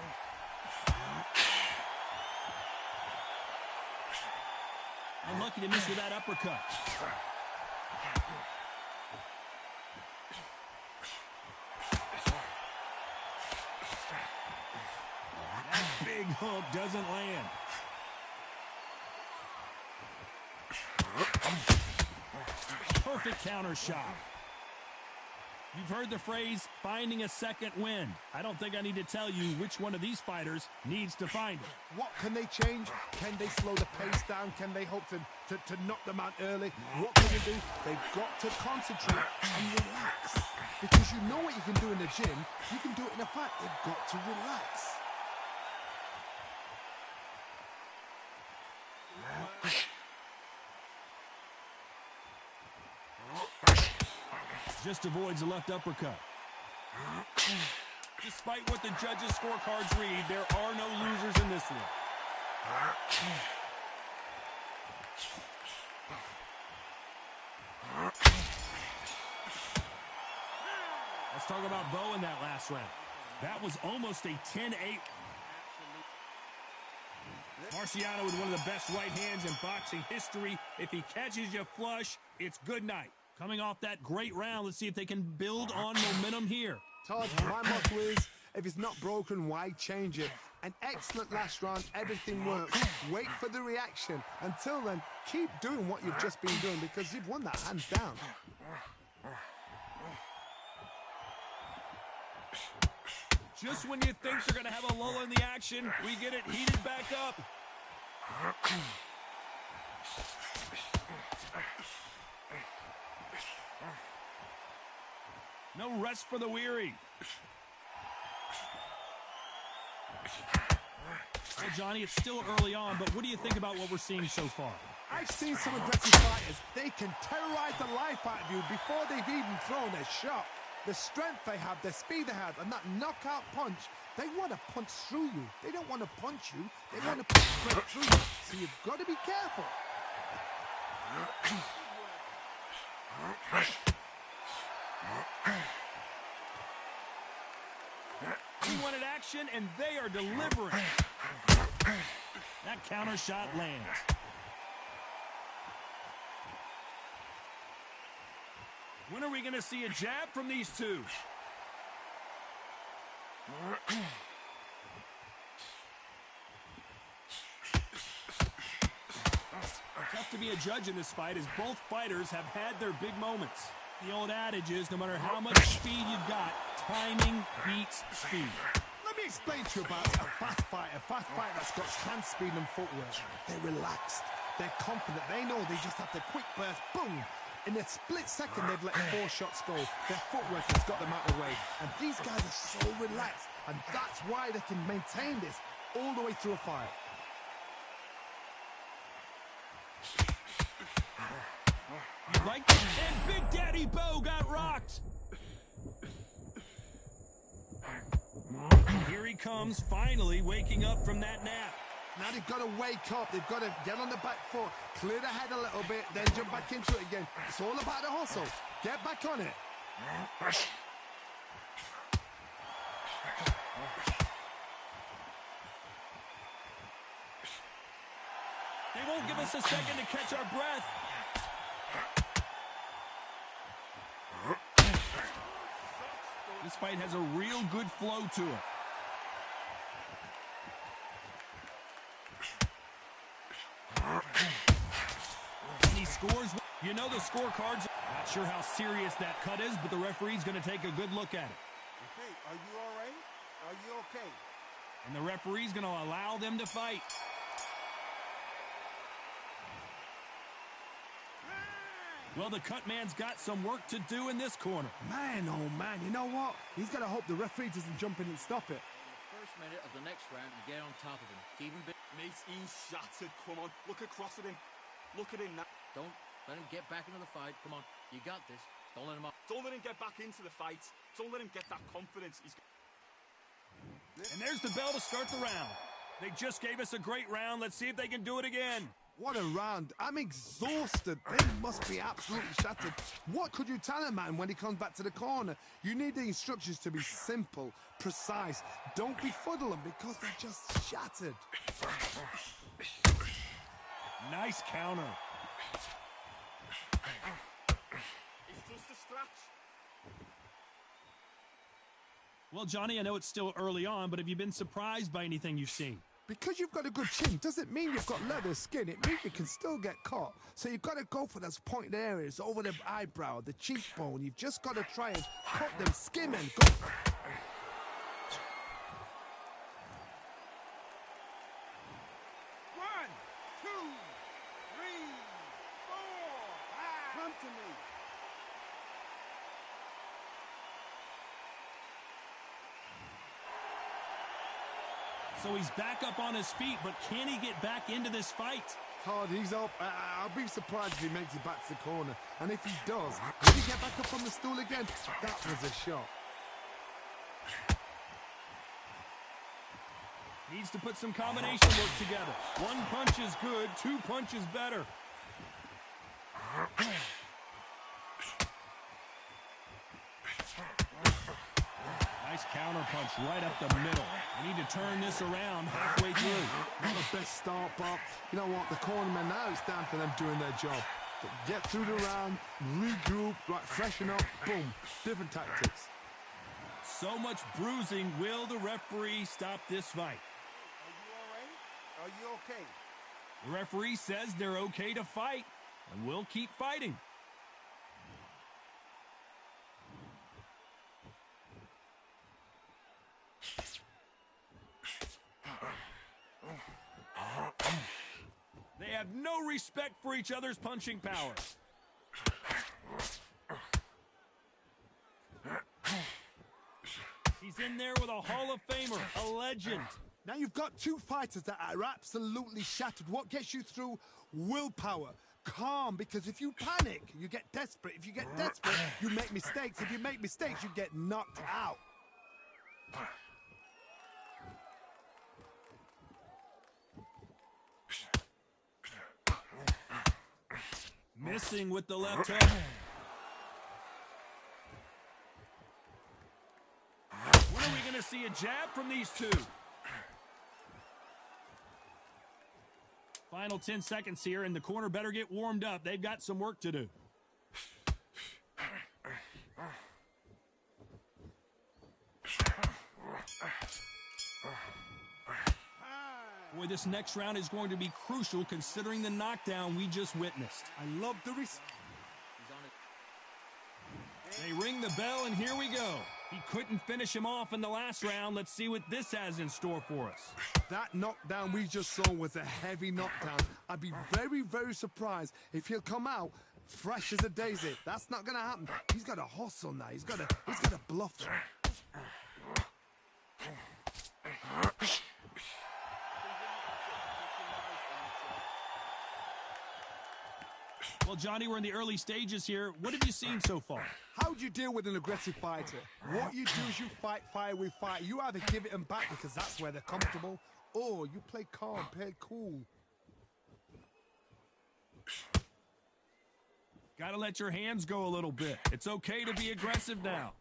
Unlucky to miss with that uppercut. That big hook doesn't land. perfect counter shot. You've heard the phrase, finding a second wind. I don't think I need to tell you which one of these fighters needs to find it. What can they change? Can they slow the pace down? Can they hope to knock them out early? What can they do? They've got to concentrate and relax. Because you know what you can do in the gym, you can do it in a fight. They've got to relax. Just avoids a left uppercut. Despite what the judges' scorecards read, there are no losers in this one. Let's talk about Bo in that last round. That was almost a 10-8. Marciano with one of the best right hands in boxing history. If he catches you flush, it's good night. Coming off that great round, let's see if they can build on momentum here. Todd, my motto is, if it's not broken, why change it? An excellent last round, everything works. Wait for the reaction. Until then, keep doing what you've just been doing because you've won that hands down. Just when you think they're going to have a lull in the action, we get it heated back up. No rest for the weary. Well, Johnny, it's still early on, but what do you think about what we're seeing so far? I've seen some aggressive fighters. They can terrorize the life out of you before they've even thrown a shot. The strength they have, the speed they have, and that knockout punch, they want to punch through you. They don't want to punch you. They want to punch straight through you. So you've got to be careful. He wanted action, and they are delivering. That counter shot lands. When are we going to see a jab from these two? Tough to be a judge in this fight as both fighters have had their big moments. The old adage is no matter how much speed you've got, timing beats speed. Let me explain to you about a fast fighter that's got hand speed and footwork. They're relaxed. They're confident. They know they just have to quick burst, boom. In a split second, they've let 4 shots go. Their footwork has got them out of the way. And these guys are so relaxed. And that's why they can maintain this all the way through a fight. You like that? And Big Daddy Bo got rocked. Here he comes, finally waking up from that nap. Now they've got to wake up. They've got to get on the back foot, clear the head a little bit, then jump back into it again. It's all about the hustle. Get back on it. They won't give us a second to catch our breath. This fight has a real good flow to it. And he scores. You know the scorecards. Not sure how serious that cut is, but the referee's going to take a good look at it. Okay, are you all right? Are you okay? And the referee's going to allow them to fight. Well, the cut man's got some work to do in this corner. Man, oh man, you know what? He's got to hope the referee doesn't jump in and stop it. First minute of the next round, you get on top of him. Keep him big. Mate, he's shattered. Come on, look across at him. Look at him now. Don't let him get back into the fight. Come on, you got this. Don't let him up. Don't let him get back into the fight. Don't let him get that confidence. And there's the bell to start the round. They just gave us a great round. Let's see if they can do it again. What a round. I'm exhausted. They must be absolutely shattered. What could you tell a man when he comes back to the corner? You need the instructions to be simple, precise. Don't befuddle them because they're just shattered. Nice counter. It's just a scratch. Well, Johnny, I know it's still early on, but have you been surprised by anything you've seen? Because you've got a good chin doesn't mean you've got leather skin. It means you can still get caught. So you've got to go for those pointed areas over the eyebrow, the cheekbone. You've just got to try and cut them, skim and go. 1, 2, 3, 4, 5. Come to me. So he's back up on his feet, but can he get back into this fight? Hard, he's up. I'll be surprised if he makes it back to the corner. And if he does, will he get back up on the stool again? That was a shot. Needs to put some combination work together. One punch is good, two punches better. Nice counter punch right up the middle. We need to turn this around halfway through. Not the best start, but you know what? The cornermen now, it's down to them doing their job. Get through the round, regroup, right, freshen up, boom. Different tactics. So much bruising. Will the referee stop this fight? Are you all right? Are you okay? The referee says they're okay to fight, and we'll keep fighting. They have no respect for each other's punching power. He's in there with a Hall of Famer, a legend. Now you've got two fighters that are absolutely shattered. What gets you through? Willpower. Calm, because if you panic, you get desperate. If you get desperate, you make mistakes. If you make mistakes, you get knocked out. Missing with the left hook. When are we going to see a jab from these two? Final 10 seconds here, and the corner better get warmed up. They've got some work to do. Boy, this next round is going to be crucial considering the knockdown we just witnessed. I love the respect. They ring the bell, and here we go. He couldn't finish him off in the last round. Let's see what this has in store for us. That knockdown we just saw was a heavy knockdown. I'd be very, very surprised if he'll come out fresh as a daisy. That's not going to happen. He's got to hustle now. He's got to bluff them. Well, Johnny, we're in the early stages here. What have you seen so far? How do you deal with an aggressive fighter? What you do is you fight fire with fire. You either give it them back because that's where they're comfortable, or you play calm, play cool. Gotta let your hands go a little bit. It's okay to be aggressive now.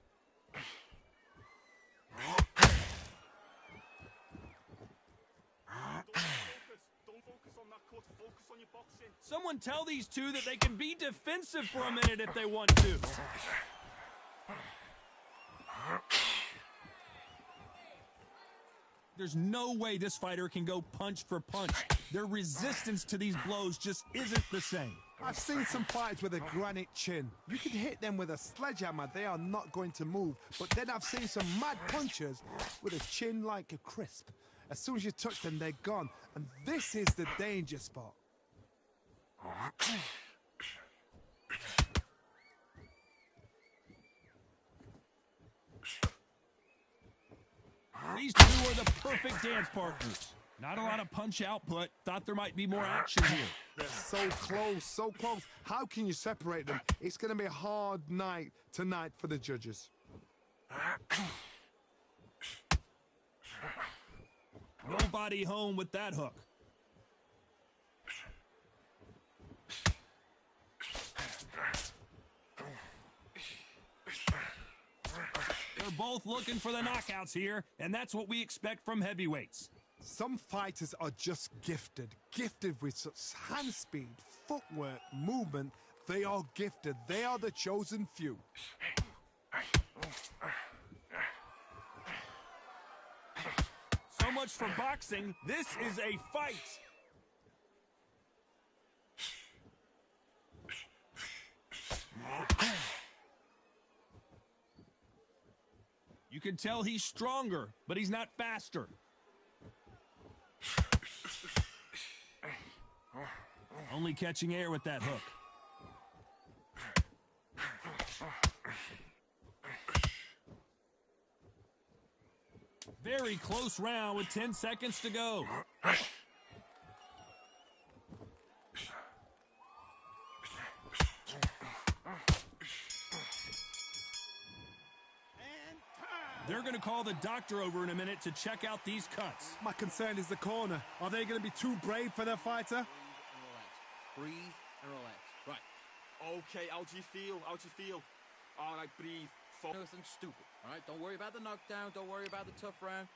Someone tell these two that they can be defensive for a minute if they want to. There's no way this fighter can go punch for punch. Their resistance to these blows just isn't the same. I've seen some fights with a granite chin. You can hit them with a sledgehammer, they are not going to move. But then I've seen some mad punchers with a chin like a crisp. As soon as you touch them, they're gone. And this is the danger spot. These two are the perfect dance partners. Not a lot of punch output. Thought there might be more action here. They're so close, so close. How can you separate them? It's going to be a hard night tonight for the judges. Nobody home with that hook. They're both looking for the knockouts here, and that's what we expect from heavyweights. Some fighters are just gifted. Gifted with such hand speed, footwork, movement. They are gifted. They are the chosen few. So much much for boxing. This is a fight. You can tell he's stronger, but he's not faster. Only catching air with that hook. Very close round with 10 seconds to go. They're going to call the doctor over in a minute to check out these cuts. My concern is the corner. Are they going to be too brave for their fighter? Breathe and relax. Right. Okay, how do you feel? How do you feel? All right, breathe. Nothing stupid. All right, don't worry about the knockdown. Don't worry about the tough round.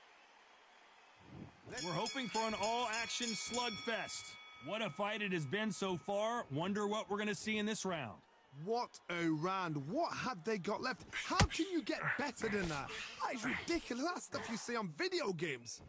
We're hoping for an all-action slugfest. What a fight it has been so far. Wonder what we're going to see in this round. What a round. What have they got left? How can you get better than that? That is ridiculous. That's stuff you see on video games.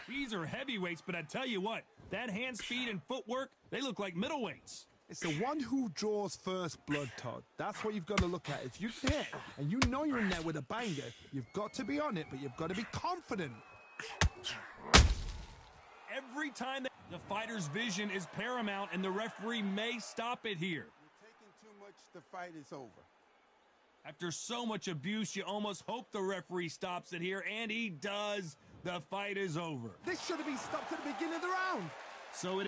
These are heavyweights, but I tell you what, that hand speed and footwork, they look like middleweights. It's the one who draws first blood, Todd. That's what you've got to look at. If you hit and you know you're in there with a banger, you've got to be on it, but you've got to be confident. Every time the fighter's vision is paramount, and the referee may stop it here. You're taking too much, the fight is over. After so much abuse, you almost hope the referee stops it here, and he does. The fight is over. This should have been stopped at the beginning of the round. So it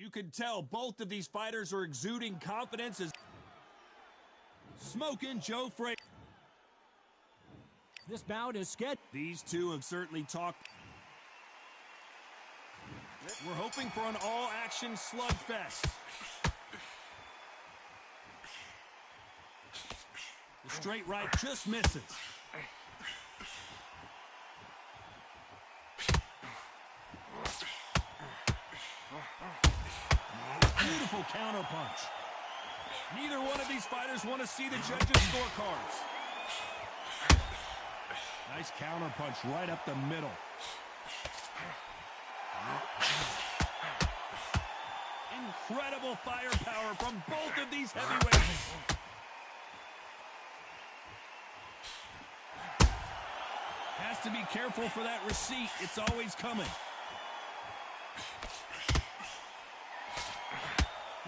You can tell both of these fighters are exuding confidence as Smoking Joe Frazier. This bout is scheduled. These two have certainly talked. We're hoping for an all-action slugfest. The straight right just misses. Beautiful counterpunch. Neither one of these fighters want to see the judges' scorecards. Nice counterpunch right up the middle. Incredible firepower from both of these heavyweights. Has to be careful for that receipt. It's always coming.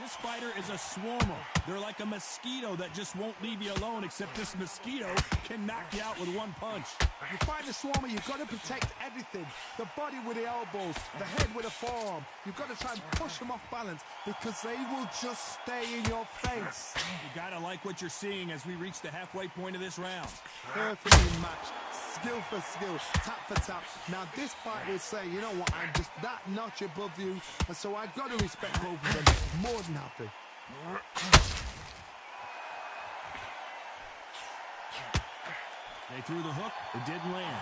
This fighter is a swarmer. They're like a mosquito that just won't leave you alone, except this mosquito can knock you out with one punch. You fight the swarmer, you've got to protect everything. The body with the elbows, the head with the forearm. You've got to try and push them off balance because they will just stay in your face. You gotta like what you're seeing as we reach the halfway point of this round. Perfectly matched. Skill for skill, tap for tap. Now this fight will say, you know what, I'm just that notch above you, and so I've got to respect both of them. More than happy. They threw the hook, it didn't land.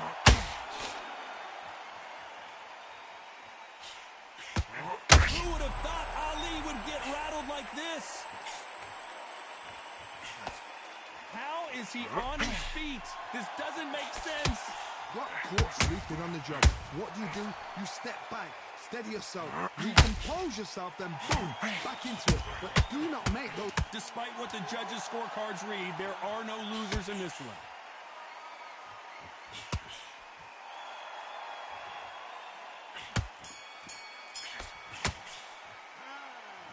Who would have thought Ali would get rattled like this? How is he on his feet? This doesn't make sense. Got caught sleeping on the job. What do? You step back, steady yourself, recompose yourself, then boom, back into it. But do not make those... Despite what the judges' scorecards read, there are no losers in this one.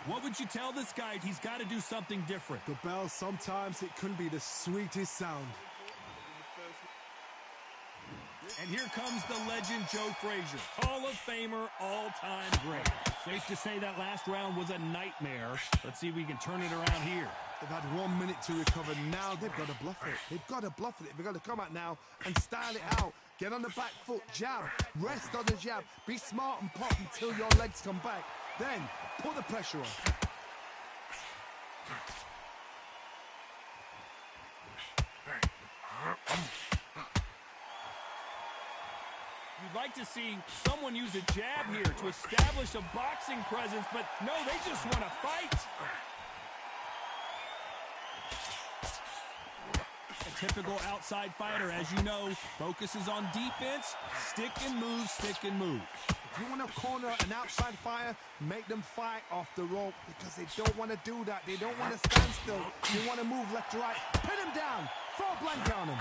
What would you tell this guy? He's got to do something different. The bell, sometimes it can be the sweetest sound. And here comes the legend Joe Frazier, Hall of Famer, all-time great. Safe to say that last round was a nightmare. Let's see if we can turn it around here. They've had 1 minute to recover. Now they've got to bluff it. They've got to bluff it. They've got to come out now and style it out. Get on the back foot, jab, rest on the jab. Be smart and pop until your legs come back. Then put the pressure on. You'd like to see someone use a jab here to establish a boxing presence, but no, they just want to fight. A typical outside fighter, as you know, focuses on defense, stick and move, stick and move. If you want to corner an outside fighter, make them fight off the rope because they don't want to do that. They don't want to stand still. You want to move left to right. Pin him down. Throw a blanket on him.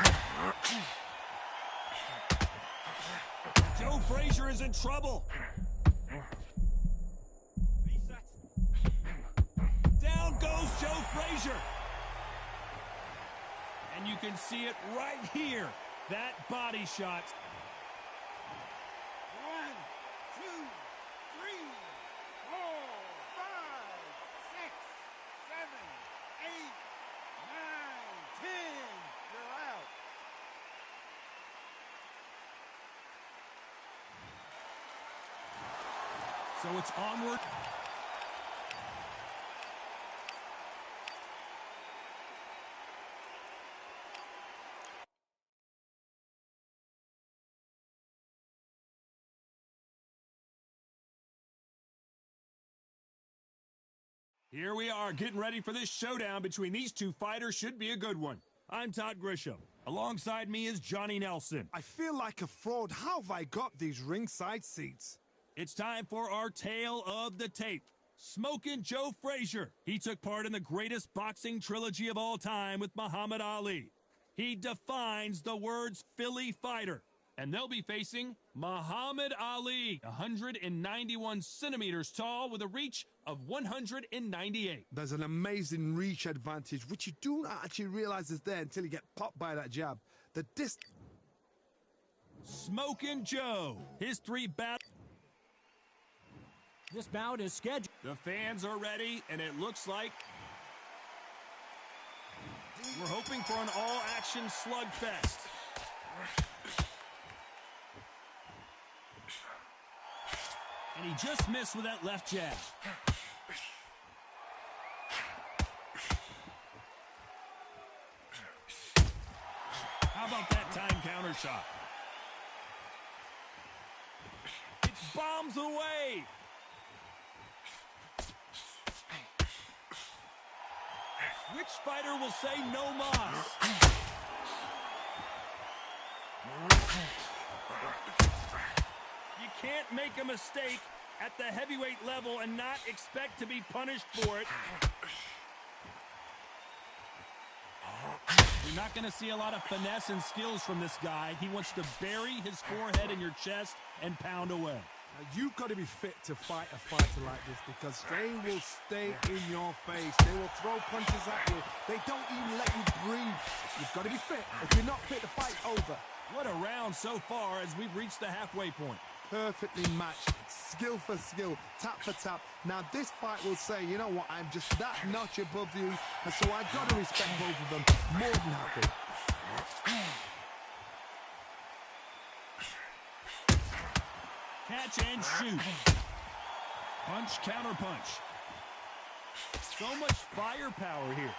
Joe Frazier is in trouble. Down goes Joe Frazier. And you can see it right here. That body shot. 1, 2, 3, 4, 5, 6, 7, 8, 9, 10. You're out. So it's onward. Here we are, getting ready for this showdown between these two fighters. Should be a good one. I'm Todd Grisham. Alongside me is Johnny Nelson. I feel like a fraud. How have I got these ringside seats? It's time for our tale of the tape. Smoking Joe Frazier. He took part in the greatest boxing trilogy of all time with Muhammad Ali. He defines the words Philly fighter. And they'll be facing Muhammad Ali, 191 centimeters tall with a reach of 198. There's an amazing reach advantage, which you do not actually realize is there until you get popped by that jab. The distance. Smoking Joe. His 3 battles. This bout is scheduled. The fans are ready, and it looks like we're hoping for an all-action slugfest. And he just missed with that left jab. How about that time counter shot? It bombs away. Which fighter will say no mas? You can't make a mistake at the heavyweight level and not expect to be punished for it. You're not going to see a lot of finesse and skills from this guy. He wants to bury his forehead in your chest and pound away. You've got to be fit to fight a fighter like this because they will stay in your face. They will throw punches at you. They don't even let you breathe. You've got to be fit. If you're not fit, the fight's over. What a round so far as we've reached the halfway point. Perfectly matched, skill for skill, tap for tap. Now this fight will say, you know what, I'm just that notch above you, and so I've got to respect both of them. More than happy. Catch and shoot. Punch, counter punch. So much firepower here.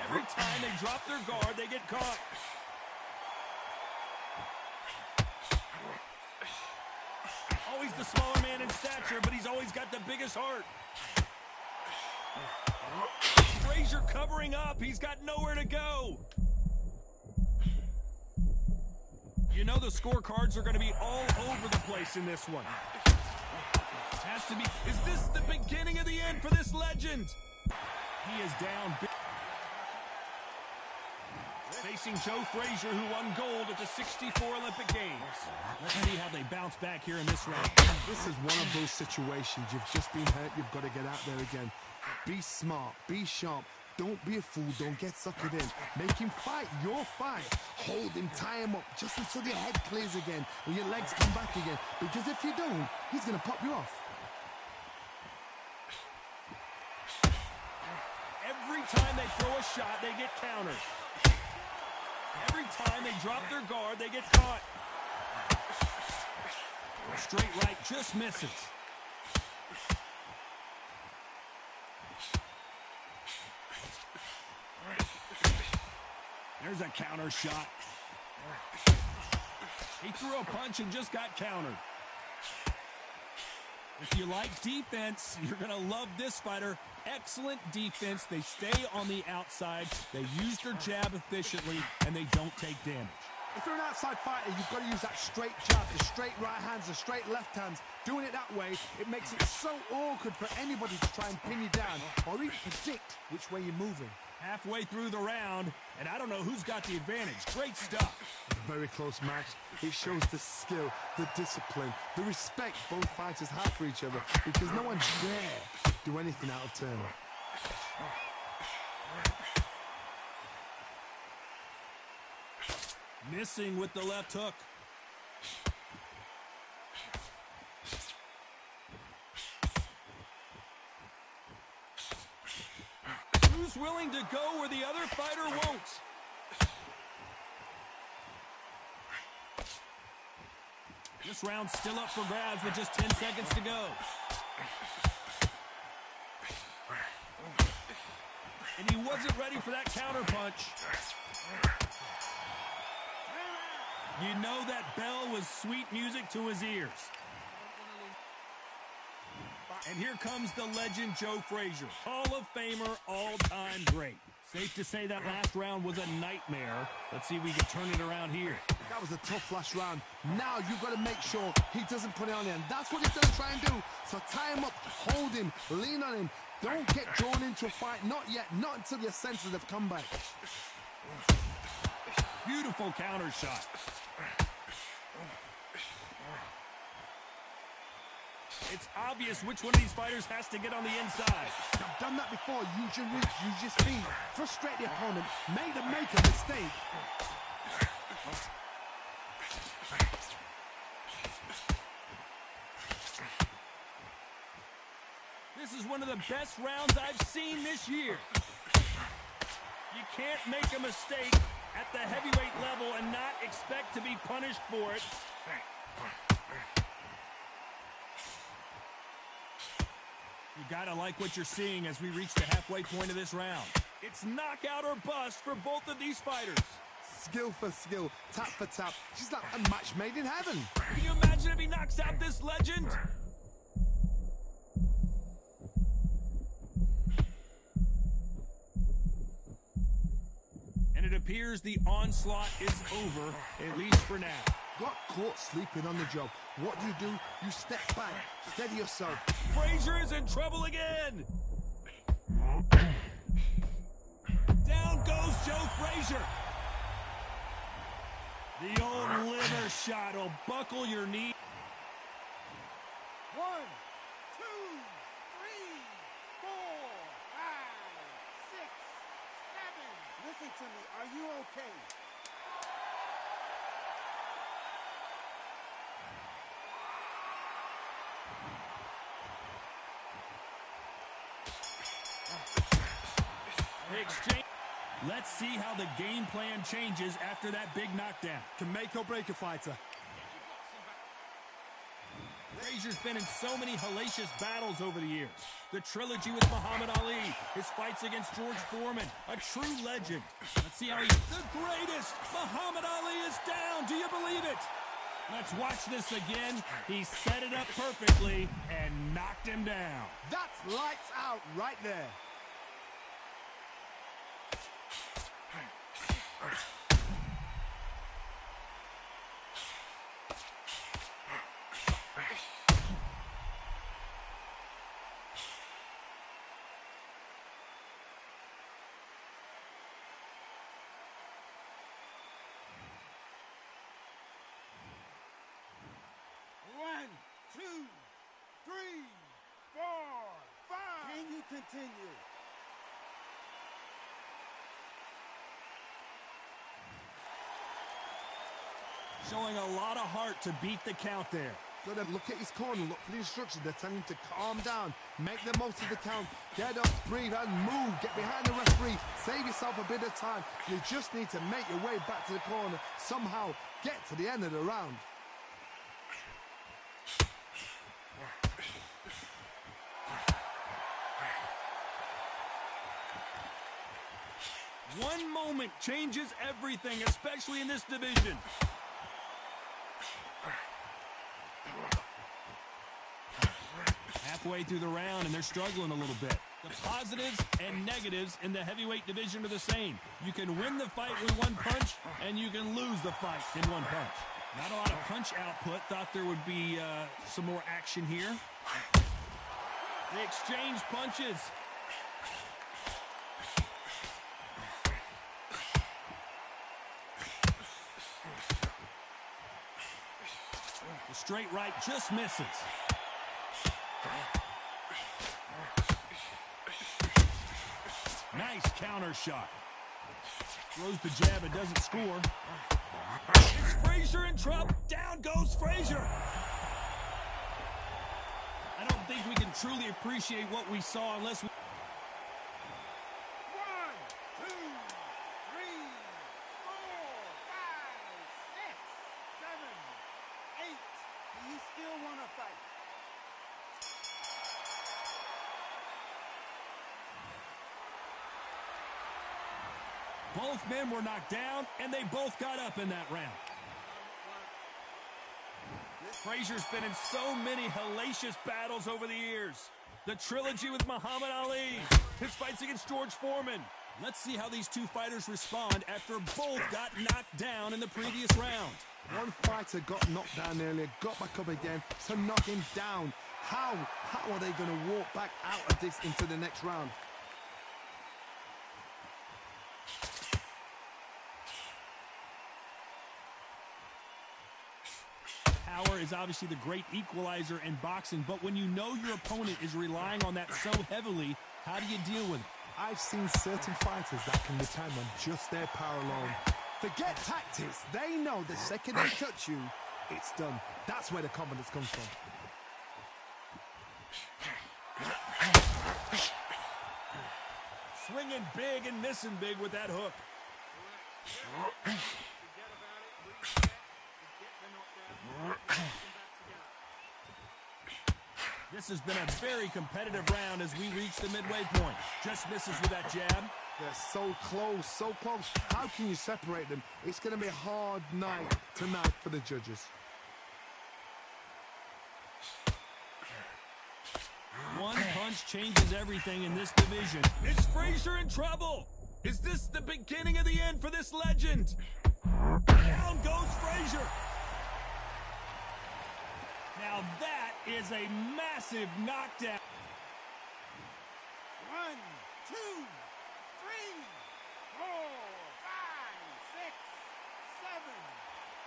Every time they drop their guard, they get caught. Always the smaller man in stature, but he's always got the biggest heart. Frazier covering up. He's got nowhere to go. You know the scorecards are going to be all over the place in this one. Has to be. Is this the beginning of the end for this legend? He is down. Facing Joe Frazier, who won gold at the '64 Olympic Games. Let's see how they bounce back here in this round. This is one of those situations. You've just been hurt. You've got to get out there again. Be smart. Be sharp. Don't be a fool. Don't get suckered in. Make him fight your fight. Hold him, tie him up, just until your head clears again and your legs come back again. Because if you don't, he's going to pop you off. Every time they throw a shot, they get countered. Every time they drop their guard, they get caught. Straight right just misses. There's a counter shot. He threw a punch and just got countered. If you like defense, you're going to love this fighter. Excellent defense. They stay on the outside. They use their jab efficiently, and they don't take damage. If you're an outside fighter, you've got to use that straight jab, the straight right hands, the straight left hands. Doing it that way, it makes it so awkward for anybody to try and pin you down or even predict which way you're moving. Halfway through the round, and I don't know who's got the advantage. Great stuff. Very close match. It shows the skill, the discipline, the respect both fighters have for each other because no one dare do anything out of turn. Missing with the left hook. Who's willing to go where the other fighter won't? This round's still up for grabs with just 10 seconds to go. And he wasn't ready for that counter punch. You know that bell was sweet music to his ears. And here comes the legend Joe Frazier, Hall of Famer, all-time great. Safe to say that last round was a nightmare. Let's see if we can turn it around here. That was a tough last round. Now you've got to make sure he doesn't put it on you. And that's what he's going to try and do. So tie him up, hold him, lean on him. Don't get drawn into a fight. Not yet. Not until your senses have come back. Beautiful counter shot. It's obvious which one of these fighters has to get on the inside. I've done that before. Use your reach, use your speed. Frustrate the opponent. Make them make a mistake. This is one of the best rounds I've seen this year. You can't make a mistake at the heavyweight level and not expect to be punished for it. You gotta like what you're seeing as we reach the halfway point of this round. It's knockout or bust for both of these fighters. Skill for skill, tap for tap. She's like a match made in heaven. Can you imagine if he knocks out this legend? And it appears the onslaught is over, at least for now. Got caught sleeping on the job. What do? You step back, steady yourself. Frazier is in trouble again. Down goes Joe Frazier. The old liver shot will buckle your knee. 1, 2, 3, 4, 5, 6, 7. Listen to me. Are you okay? Exchange. Let's see how the game plan changes after that big knockdown. Can make or break a fighter. Frazier's been in so many hellacious battles over the years. The trilogy with Muhammad Ali, his fights against George Foreman, a true legend. Let's see how he's the greatest. Muhammad Ali is down. Do you believe it? Let's watch this again. He set it up perfectly and knocked him down. That's lights out right there. One, 2, 3, 4, 5. Can you continue? Showing a lot of heart to beat the count there. Got to look at his corner, look for the instructions. They're telling him to calm down, make the most of the count, get up, breathe, and move. Get behind the referee, save yourself a bit of time. You just need to make your way back to the corner, somehow get to the end of the round. One moment changes everything, especially in this division. Halfway through the round, and they're struggling a little bit. The positives and negatives in the heavyweight division are the same. You can win the fight with one punch, and you can lose the fight in one punch. Not a lot of punch output. Thought there would be some more action here. They exchange punches. The straight right just misses. Nice counter shot. Throws the jab, it doesn't score. It's Frazier in trouble. Down goes Frazier. I don't think we can truly appreciate what we saw unless we... 1, 2, 3, 4, 5, 6, 7, 8. Do you still want to fight? Both men were knocked down, and they both got up in that round. Frazier's been in so many hellacious battles over the years. The trilogy with Muhammad Ali, his fights against George Foreman. Let's see how these two fighters respond after both got knocked down in the previous round. One fighter got knocked down earlier, got back up again to knock him down. How are they going to walk back out of this into the next round? Power is obviously the great equalizer in boxing, but when you know your opponent is relying on that so heavily, how do you deal with it? I've seen certain fighters that can depend on just their power alone. Forget tactics. They know the second they touch you, it's done. That's where the confidence comes from. swinging big and missing big with that hook. Forget about it. Reset. Get the knockdown. Come back together. This has been a very competitive round as we reach the midway point. Just misses with that jab. They're so close, so close. How can you separate them? It's going to be a hard night tonight for the judges. One punch changes everything in this division. Is Frazier in trouble? Is this the beginning of the end for this legend? Down goes Frazier. Now that is a massive knockdown. 1, 2, 3, 4, 5, 6, 7,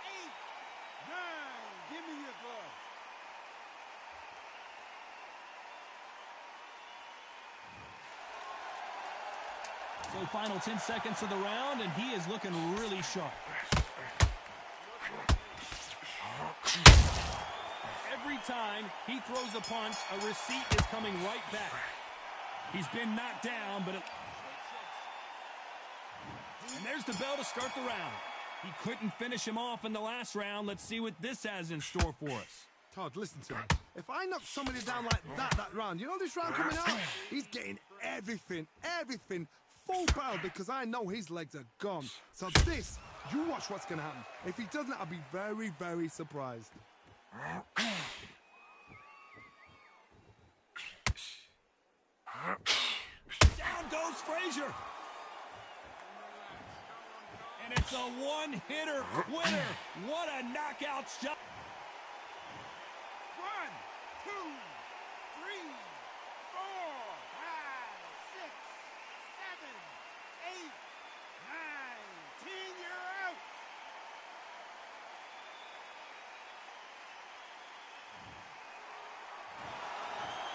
8, 9. Give me your glove. So final 10 seconds of the round, and he is looking really sharp. Every time he throws a punch, a receipt is coming right back. He's been knocked down, but and there's the bell to start the round. He couldn't finish him off in the last round. Let's see what this has in store for us. Todd, listen to me. If I knock somebody down like that round, you know this round coming out? He's getting everything, full barrel, because I know his legs are gone. So this, you watch what's going to happen. If he doesn't, I'll be very, very surprised. Down goes Frazier. And it's a one-hitter winner. What a knockout shot. 1, 2, 3, 4, 5, 6, 7, 8, 9, 10. You're out.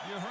You heard